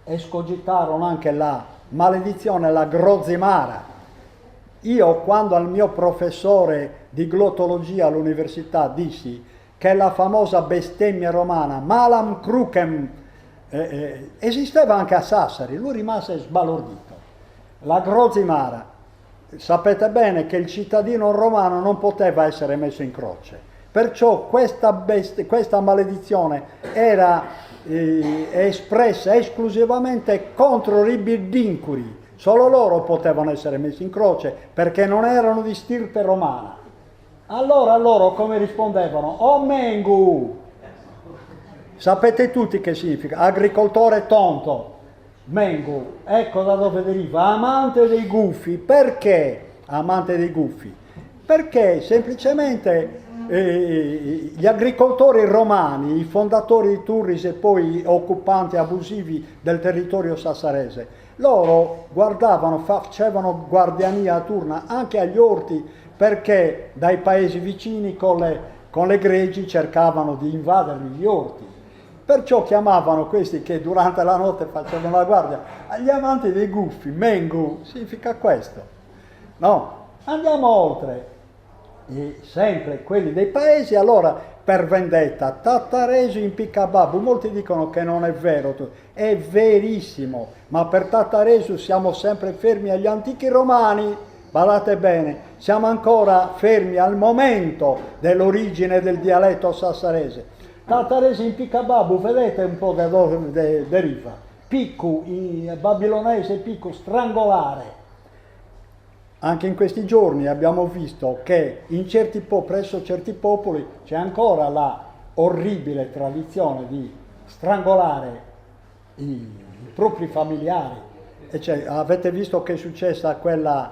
S2: escogitarono anche la maledizione, la grozimara. Io, quando al mio professore di glottologia all'università dissi che la famosa bestemmia romana malam crucem esisteva anche a Sassari, lui rimase sbalordito. La grozimara. Sapete bene che il cittadino romano non poteva essere messo in croce, perciò questa maledizione era espressa esclusivamente contro i biddincuri. Solo loro potevano essere messi in croce perché non erano di stirpe romana. Allora loro come rispondevano? O mengu! Sapete tutti che significa? Agricoltore tonto. Mengu, ecco da dove deriva, amante dei gufi. Perché amante dei gufi? Perché semplicemente gli agricoltori romani, i fondatori di Turris e poi occupanti abusivi del territorio sassarese, loro guardavano, facevano guardiania a turna anche agli orti, perché dai paesi vicini con le greggi cercavano di invaderli gli orti. Perciò chiamavano questi che durante la notte facevano la guardia agli amanti dei gufi. Mengu significa questo. No, andiamo oltre. E sempre quelli dei paesi, allora per vendetta, Tattaresu impicca Babbo. Molti dicono che non è vero, è verissimo, ma per Tattaresu siamo sempre fermi agli antichi romani. Guardate bene, siamo ancora fermi al momento dell'origine del dialetto sassarese. Tattaresu impicca Babbo, vedete un po' da dove deriva. Piccu, in babilonese piccu, strangolare. Anche in questi giorni abbiamo visto che presso certi popoli c'è ancora la orribile tradizione di strangolare i propri familiari. E avete visto che è successa quella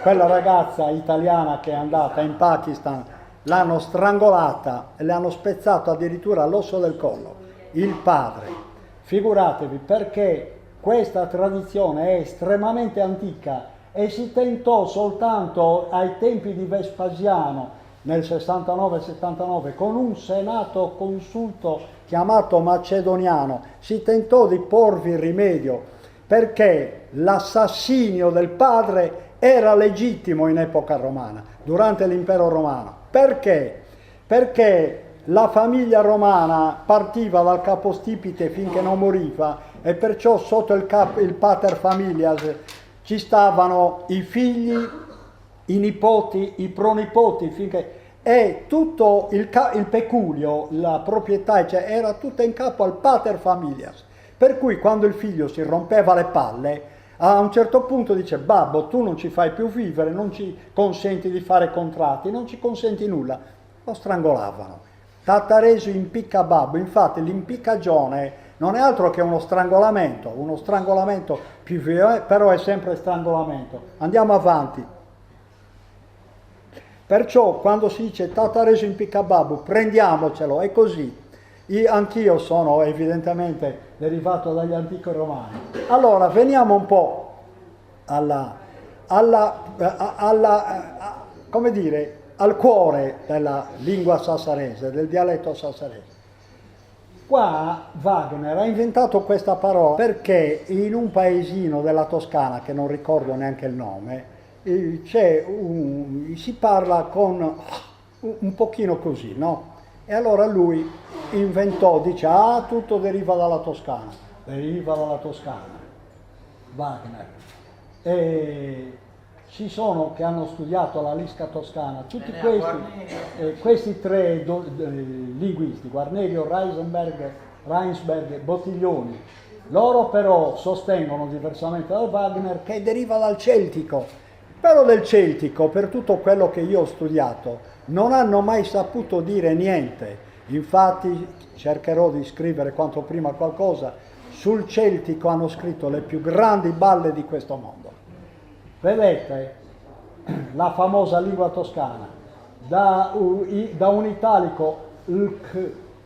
S2: ragazza italiana che è andata in Pakistan, l'hanno strangolata e le hanno spezzato addirittura l'osso del collo, il padre. Figuratevi, perché questa tradizione è estremamente antica e si tentò soltanto ai tempi di Vespasiano nel 69-79 con un senato consulto chiamato Macedoniano, si tentò di porvi rimedio perché l'assassinio del padre era legittimo in epoca romana, durante l'impero romano. Perché? Perché la famiglia romana partiva dal capostipite finché non moriva e perciò sotto il pater familias ci stavano i figli, i nipoti, i pronipoti, e tutto il peculio, la proprietà, era tutta in capo al pater familias. Per cui quando il figlio si rompeva le palle, a un certo punto dice: babbo, tu non ci fai più vivere, non ci consenti di fare contratti, non ci consenti nulla. Lo strangolavano. Tattaresu impicca babbo, infatti l'impiccagione non è altro che uno strangolamento più violento, però è sempre strangolamento. Andiamo avanti. Perciò quando si dice Tattaresu impicca babbo, prendiamocelo, è così. Anch'io sono evidentemente derivato dagli antichi romani. Allora, veniamo un po' come dire, al cuore della lingua sassarese, del dialetto sassarese. Qua Wagner ha inventato questa parola perché in un paesino della Toscana, che non ricordo neanche il nome, si parla con un pochino così, no? E allora lui inventò, dice, tutto deriva dalla Toscana, Wagner. E ci sono che hanno studiato la Lisca toscana, tutti questi tre linguisti, Guarnerio, Reinsberg e Bottiglioni, loro però sostengono, diversamente da Wagner, che deriva dal celtico, però del celtico, per tutto quello che io ho studiato, non hanno mai saputo dire niente. Infatti cercherò di scrivere quanto prima qualcosa. Sul celtico hanno scritto le più grandi balle di questo mondo. Vedete la famosa lingua toscana, da un italico il k,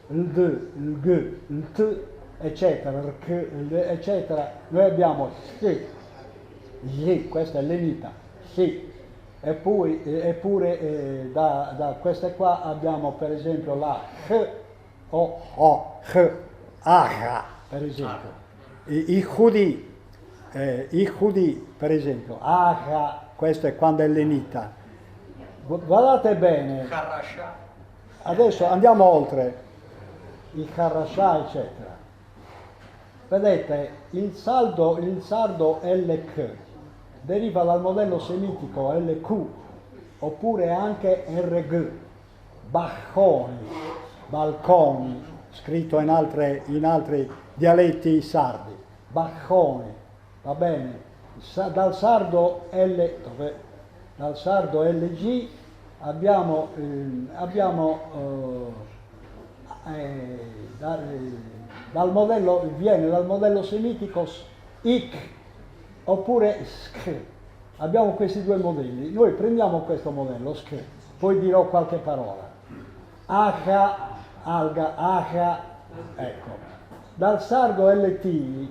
S2: il d, il g, il t, eccetera, il k, il d, eccetera, noi abbiamo sì, questa è l'enita, sì, Eppure da queste qua abbiamo per esempio la H o H, Aga per esempio. I Hudi per esempio, Aga, questo è quando è lenita. Guardate bene,
S1: Harasha.
S2: adesso andiamo oltre, il Harasha eccetera. Vedete, il sardo LK deriva dal modello semitico LQ oppure anche RG, balconi, scritto in altri dialetti sardi, bacconi, va bene, dal sardo LG abbiamo viene dal modello semitico ik oppure sk. Abbiamo questi due modelli. Noi prendiamo questo modello sk, poi dirò qualche parola. Aja, alga, aja, ecco. Dal sardo LT,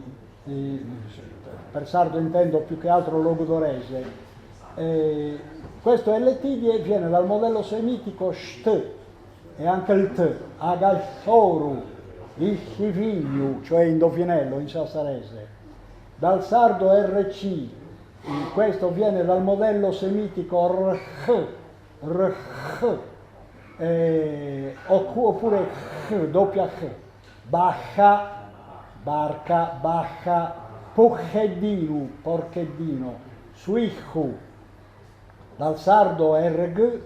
S2: per sardo intendo più che altro logudorese, questo LT viene dal modello semitico sht e anche il t, agalsoru, il scivigliu, cioè indovinello in sassarese. Dal sardo RC, questo viene dal modello semitico rh, oppure doppia h, baja, barca, baja, porcheddino, suichu. Dal sardo RG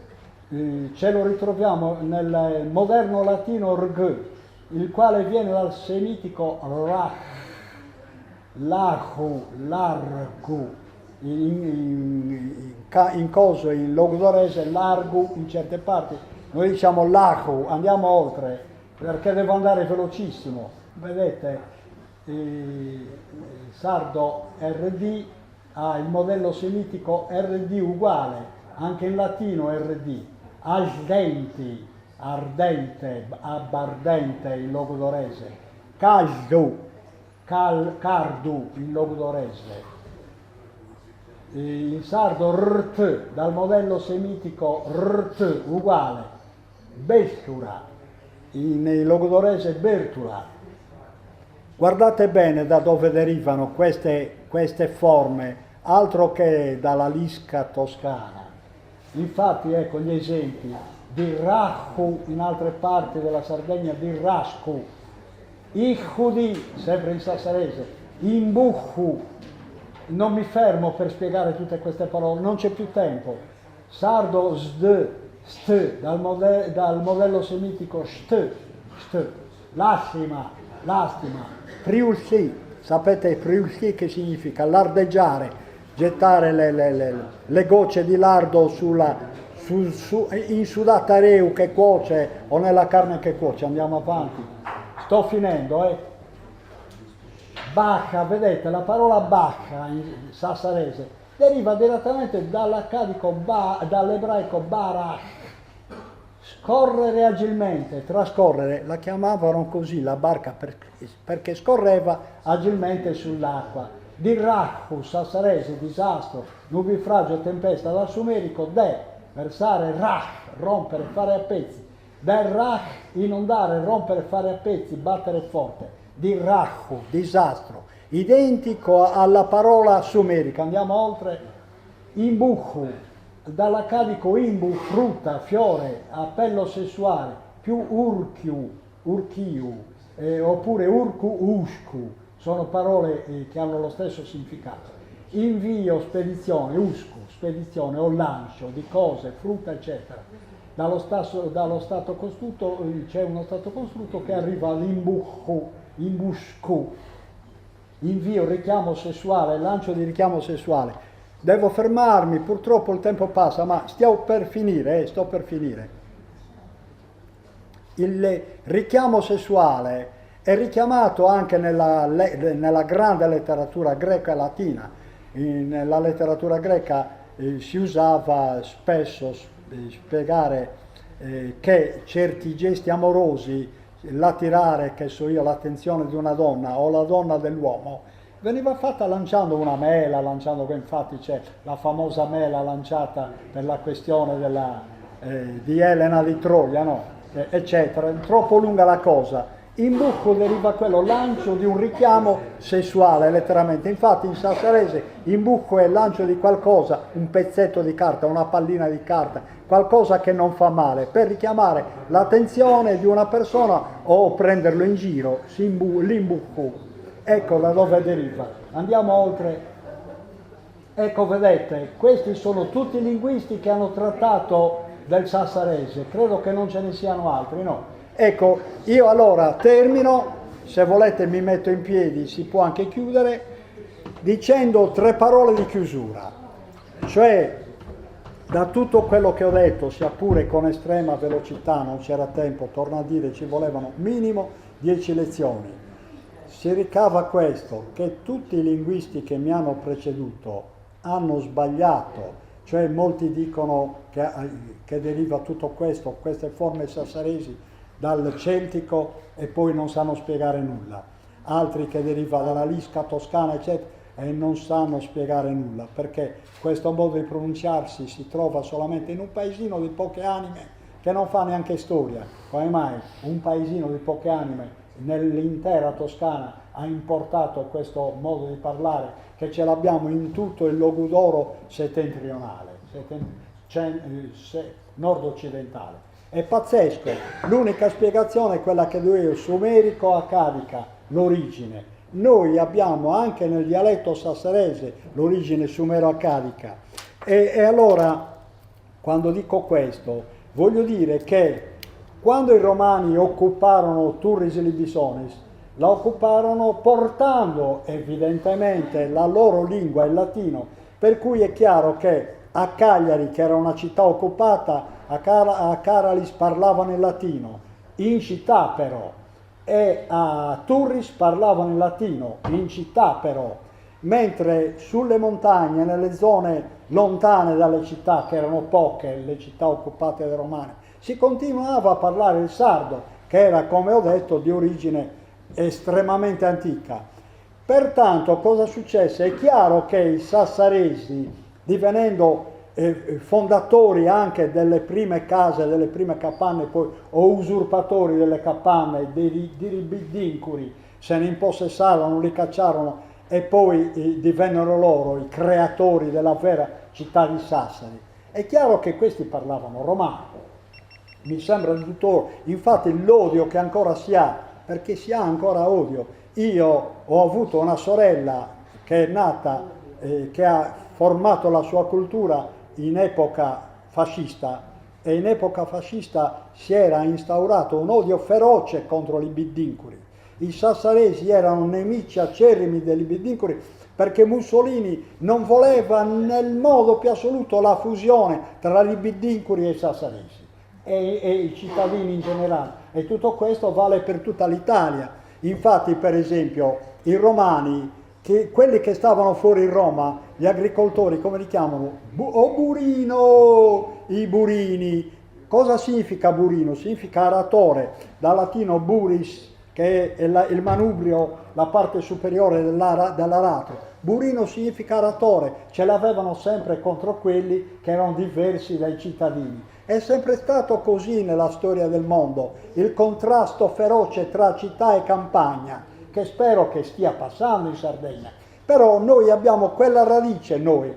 S2: ce lo ritroviamo nel moderno latino rg, il quale viene dal semitico rach, lahu, largu, in coso, in logudorese largu in certe parti, noi diciamo lahu, andiamo oltre perché devo andare velocissimo, vedete, il sardo RD ha il modello semitico RD uguale, anche in latino RD, asdenti, ardente, abbardente in logudorese, casdu, cardu in logudorese. In sardo rt, dal modello semitico rt uguale, bestura, in logudorese bertura. Guardate bene da dove derivano queste forme, altro che dalla lisca toscana. Infatti ecco gli esempi di Rahu in altre parti della Sardegna, di Rascu, Ichudi, sempre in sassarese, Imbuchu. Non mi fermo per spiegare tutte queste parole, non c'è più tempo. Sardo sd, st, dal modello semitico st, lastima, priulsi, sapete priulsi che significa? Lardeggiare, gettare le gocce di lardo in sudata reu che cuoce o nella carne che cuoce. Andiamo avanti, sto finendo. Bacca, vedete, la parola bacca in sassarese deriva direttamente dall'ebraico barach, scorrere agilmente, trascorrere, la chiamavano così la barca perché scorreva agilmente sull'acqua. Di rachu, sassarese, disastro, nubifragio, tempesta, dal sumerico versare, rach, rompere, fare a pezzi, del rach, inondare, rompere, fare a pezzi, battere forte. Di rachu, disastro, identico alla parola sumerica. Andiamo oltre. Imbuchu, dall'accadico imbu, frutta, fiore, appello sessuale, più urchiu, oppure urcu, uscu, sono parole che hanno lo stesso significato. Invio, spedizione, uscu, spedizione o lancio di cose, frutta, eccetera. Dallo stato costrutto c'è uno stato costrutto che arriva all'imbuchu, imbuscu, invio, richiamo sessuale, lancio di richiamo sessuale. Devo fermarmi, purtroppo il tempo passa, ma sto per finire. Il richiamo sessuale è richiamato anche nella grande letteratura greca e latina. Nella letteratura greca si usava spesso spiegare che certi gesti amorosi, l'attirare, che so io, l'attenzione di una donna o la donna dell'uomo, veniva fatta lanciando una mela, infatti c'è la famosa mela lanciata per la questione di Elena di Troia, no? Eccetera. Troppo lunga la cosa. Imbucco deriva quello lancio di un richiamo sessuale, letteralmente. Infatti in sassarese imbucco è lancio di qualcosa, un pezzetto di carta, una pallina di carta, qualcosa che non fa male, per richiamare l'attenzione di una persona o prenderlo in giro, l'imbucco. Ecco da dove deriva. Andiamo oltre. Ecco, vedete, questi sono tutti i linguisti che hanno trattato del sassarese, credo che non ce ne siano altri, no? Ecco, io allora termino, se volete mi metto in piedi, si può anche chiudere, dicendo 3 parole di chiusura, cioè da tutto quello che ho detto, sia pure con estrema velocità, non c'era tempo, torno a dire, ci volevano minimo 10 lezioni, si ricava questo, che tutti i linguisti che mi hanno preceduto hanno sbagliato, cioè molti dicono che deriva tutto questo, queste forme sassaresi, dal celtico e poi non sanno spiegare nulla, altri che deriva dalla lisca toscana eccetera e non sanno spiegare nulla, perché questo modo di pronunciarsi si trova solamente in un paesino di poche anime che non fa neanche storia. Come mai un paesino di poche anime nell'intera Toscana ha importato questo modo di parlare che ce l'abbiamo in tutto il Logudoro settentrionale, nord-occidentale? È pazzesco, l'unica spiegazione è quella che do io, sumerico-accadica, l'origine. Noi abbiamo anche nel dialetto sassarese l'origine sumero-accadica. E allora, quando dico questo, voglio dire che quando i romani occuparono Turris Libisonis, la occuparono portando evidentemente la loro lingua, il latino, per cui è chiaro che a Cagliari, che era una città occupata, a Caralis parlavano il latino, in città però, e a Turris parlavano il latino, in città però, mentre sulle montagne, nelle zone lontane dalle città, che erano poche, le città occupate dai romani, si continuava a parlare il sardo, che era, come ho detto, di origine estremamente antica. Pertanto cosa successe? È chiaro che i sassaresi, divenendo fondatori anche delle prime case, delle prime capanne, poi, o usurpatori delle capanne, dei ribidincuri, se ne impossessarono, li cacciarono e poi divennero loro i creatori della vera città di Sassari. È chiaro che questi parlavano romano, mi sembra di tutto, infatti l'odio che ancora si ha, perché si ha ancora odio. Io ho avuto una sorella che è nata, che ha formato la sua cultura in epoca fascista, e in epoca fascista si era instaurato un odio feroce contro i bidincuri. I sassaresi erano nemici acerrimi degli bidincuri perché Mussolini non voleva nel modo più assoluto la fusione tra i bidincuri e i sassaresi e i cittadini in generale, e tutto questo vale per tutta l'Italia. Infatti, per esempio, i romani, quelli che stavano fuori in Roma, gli agricoltori, come li chiamano? Burino, i burini. Cosa significa burino? Significa aratore, dal latino buris, che è il manubrio, la parte superiore dell'aratro. Burino significa aratore, ce l'avevano sempre contro quelli che erano diversi dai cittadini. È sempre stato così nella storia del mondo, il contrasto feroce tra città e campagna, che spero che stia passando in Sardegna. Però noi abbiamo quella radice, noi.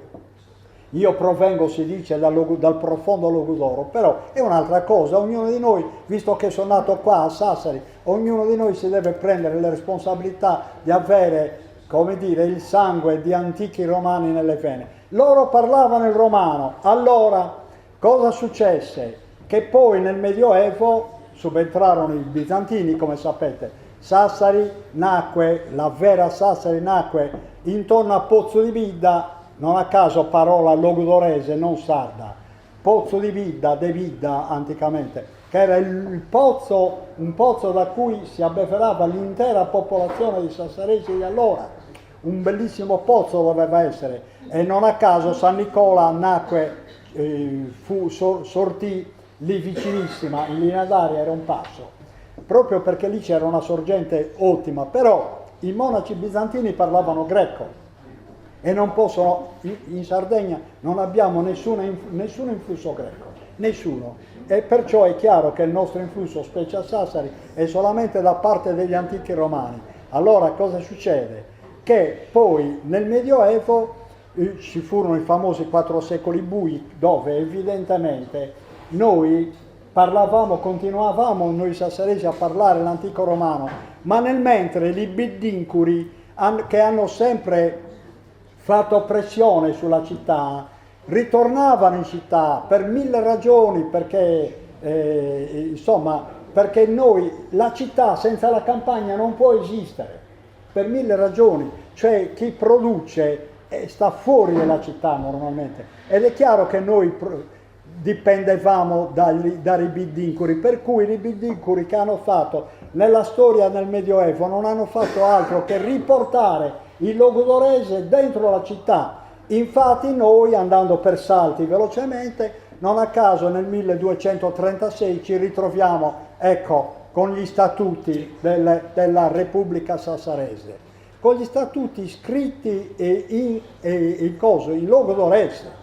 S2: Io provengo, si dice, dal profondo Logudoro, però è un'altra cosa. Ognuno di noi, visto che sono nato qua a Sassari, ognuno di noi si deve prendere le responsabilità di avere, come dire, il sangue di antichi romani nelle vene. Loro parlavano il romano. Allora, cosa successe? Che poi nel Medioevo subentrarono i bizantini, come sapete. Sassari nacque, la vera Sassari nacque intorno a Pozzo di Bidda, non a caso parola logudorese, non sarda. Pozzo di Bidda, de Bidda anticamente, che era un pozzo da cui si abbeverava l'intera popolazione di sassaresi di allora. Un bellissimo pozzo doveva essere, e non a caso San Nicola nacque, sortì lì vicinissima, in linea d'aria era un passo, proprio perché lì c'era una sorgente ottima. Però i monaci bizantini parlavano greco e non possono, in Sardegna non abbiamo nessun influsso greco, nessuno. E perciò è chiaro che il nostro influsso, specie a Sassari, è solamente da parte degli antichi romani. Allora cosa succede? Che poi nel Medioevo ci furono i famosi 4 secoli bui, dove evidentemente noi continuavamo noi sassaresi a parlare l'antico romano, ma nel mentre i biddincuri che hanno sempre fatto pressione sulla città ritornavano in città per 1000 ragioni, perché perché la città senza la campagna non può esistere, per 1000 ragioni, cioè chi produce sta fuori dalla città normalmente, ed è chiaro che noi dipendevamo dai biddincuri, per cui i biddincuri che hanno fatto nella storia del Medioevo non hanno fatto altro che riportare il logudorese dentro la città. Infatti noi, andando per salti velocemente, non a caso nel 1236 ci ritroviamo, ecco, con gli statuti della Repubblica Sassarese, con gli statuti scritti in logudorese.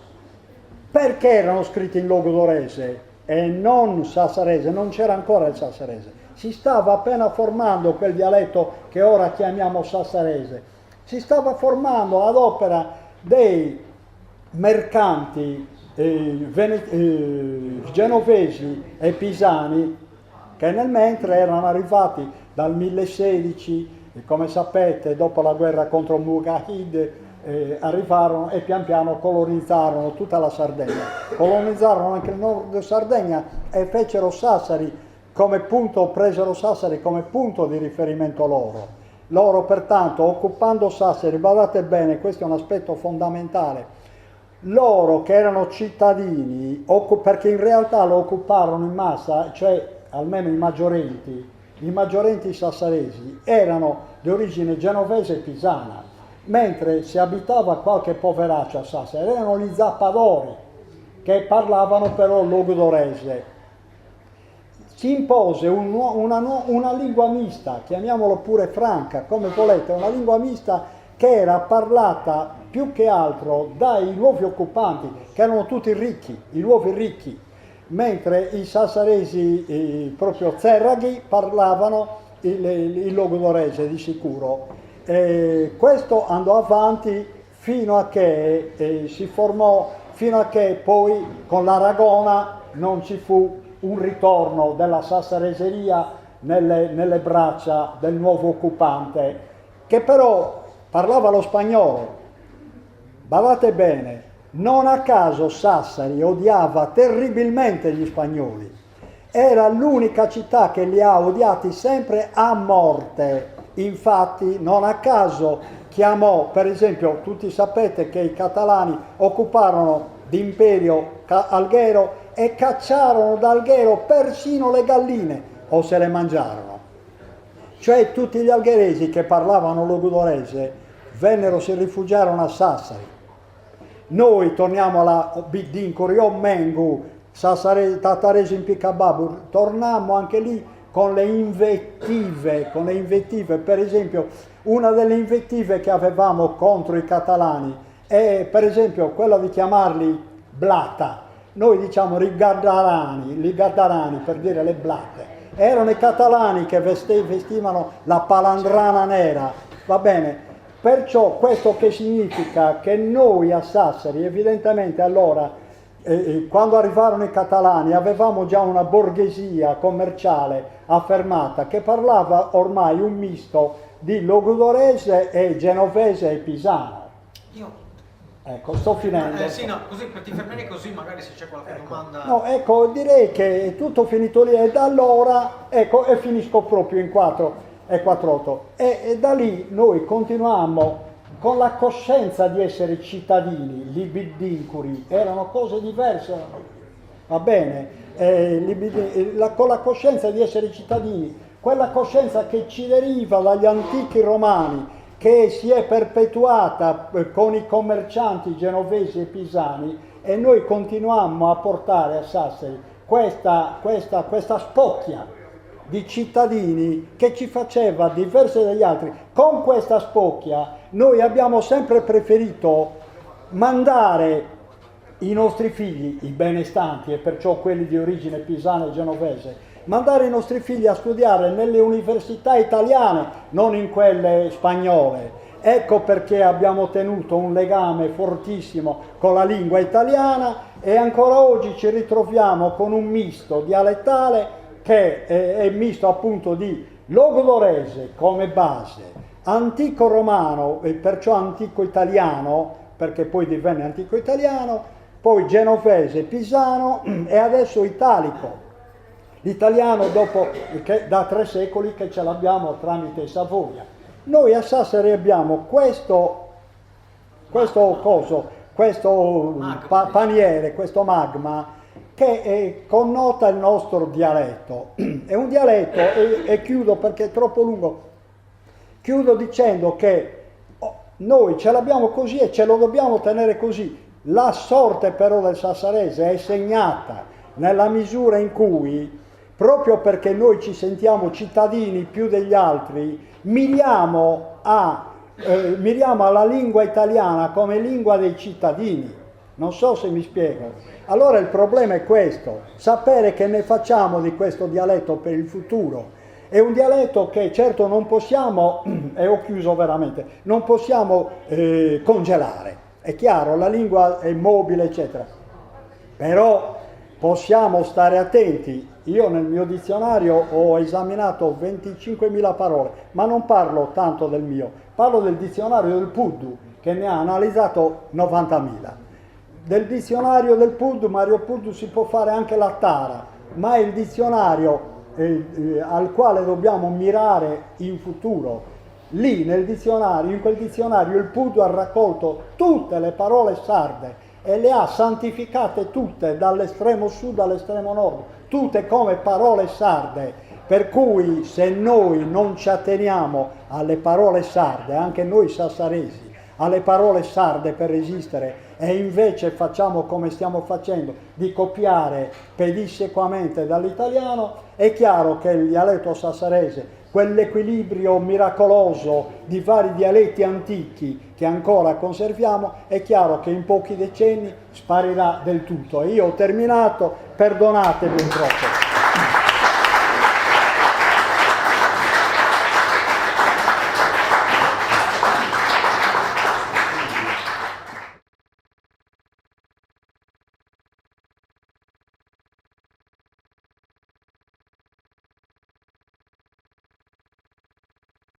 S2: Perché erano scritti in logudorese e non sassarese? Non c'era ancora il sassarese, si stava appena formando quel dialetto che ora chiamiamo sassarese, si stava formando ad opera dei mercanti genovesi e pisani, che nel mentre erano arrivati dal 1016, e come sapete dopo la guerra contro Mugahid arrivarono e pian piano colonizzarono tutta la Sardegna, colonizzarono anche il nord Sardegna e presero Sassari come punto di riferimento loro. Loro pertanto, occupando Sassari, badate bene, questo è un aspetto fondamentale, loro che erano cittadini, perché in realtà lo occuparono in massa, cioè almeno i maggiorenti sassaresi erano di origine genovese e pisana, mentre se abitava qualche poveraccio a Sassari erano gli zappadori che parlavano però logudorese. Si impose una lingua mista, chiamiamolo pure franca, come volete, una lingua mista che era parlata più che altro dai nuovi occupanti, che erano tutti ricchi, i nuovi ricchi, mentre i sassaresi proprio zerraghi parlavano il logudorese di sicuro. Questo andò avanti fino a che fino a che poi con l'Aragona non ci fu un ritorno della sassareseria nelle braccia del nuovo occupante, che però parlava lo spagnolo. Badate bene, non a caso Sassari odiava terribilmente gli spagnoli, era l'unica città che li ha odiati sempre a morte. Infatti non a caso chiamò, per esempio, tutti sapete che i catalani occuparono d'imperio Alghero e cacciarono da Alghero persino le galline, o se le mangiarono. Cioè tutti gli algheresi che parlavano logudorese si rifugiarono a Sassari. Noi torniamo alla Biddincuri o Mengu, Tataresi in Picababur, tornammo anche lì con le invettive, per esempio una delle invettive che avevamo contro i catalani è per esempio quella di chiamarli blata. Noi diciamo ligardarani per dire le blate. Erano i catalani che vestivano la palandrana nera, va bene? Perciò questo che significa? Che noi a Sassari evidentemente allora quando arrivarono i catalani avevamo già una borghesia commerciale affermata che parlava ormai un misto di logudorese e genovese e pisano. Ecco, sto finendo.
S1: Sì, no, così ti fermerei così magari se c'è qualche domanda.
S2: No, ecco, direi che è tutto finito lì e da allora, ecco, e finisco proprio in 4:48. E da lì noi continuammo con la coscienza di essere cittadini, gli biddincuri, erano cose diverse, va bene? Con la coscienza di essere cittadini, quella coscienza che ci deriva dagli antichi romani, che si è perpetuata con i commercianti genovesi e pisani, e noi continuammo a portare a Sassari questa spocchia di cittadini che ci faceva diverse dagli altri. Con questa spocchia noi abbiamo sempre preferito mandare i nostri figli, i benestanti e perciò quelli di origine pisana e genovese, mandare i nostri figli a studiare nelle università italiane, non in quelle spagnole. Ecco perché abbiamo tenuto un legame fortissimo con la lingua italiana e ancora oggi ci ritroviamo con un misto dialettale che è misto appunto di logudorese come base, antico romano e perciò antico italiano, perché poi divenne antico italiano, poi genovese, pisano e adesso italico. L'italiano dopo da 3 secoli che ce l'abbiamo tramite Savoia. Noi a Sassari abbiamo questo paniere, questo magma che connota il nostro dialetto. È un dialetto, e chiudo perché è troppo lungo, chiudo dicendo che noi ce l'abbiamo così e ce lo dobbiamo tenere così. La sorte però del sassarese è segnata nella misura in cui, proprio perché noi ci sentiamo cittadini più degli altri, miriamo alla lingua italiana come lingua dei cittadini. Non so se mi spiego. Allora il problema è questo, sapere che ne facciamo di questo dialetto per il futuro. È un dialetto che certo non possiamo, e ho chiuso veramente, non possiamo congelare. È chiaro, la lingua è mobile, eccetera. Però possiamo stare attenti. Io nel mio dizionario ho esaminato 25.000 parole, ma non parlo tanto del mio, parlo del dizionario del Puddu, che ne ha analizzato 90.000. Del dizionario del Puddu, Mario Puddu, si può fare anche la tara, ma è il dizionario al quale dobbiamo mirare in futuro. Lì nel dizionario, in quel dizionario, il Puddu ha raccolto tutte le parole sarde e le ha santificate tutte dall'estremo sud all'estremo nord, tutte come parole sarde, per cui se noi non ci atteniamo alle parole sarde, anche noi sassaresi, alle parole sarde per resistere, e invece facciamo come stiamo facendo, di copiare pedissequamente dall'italiano, è chiaro che il dialetto sassarese, quell'equilibrio miracoloso di vari dialetti antichi che ancora conserviamo, è chiaro che in pochi decenni sparirà del tutto. E io ho terminato, perdonatemi un troppo.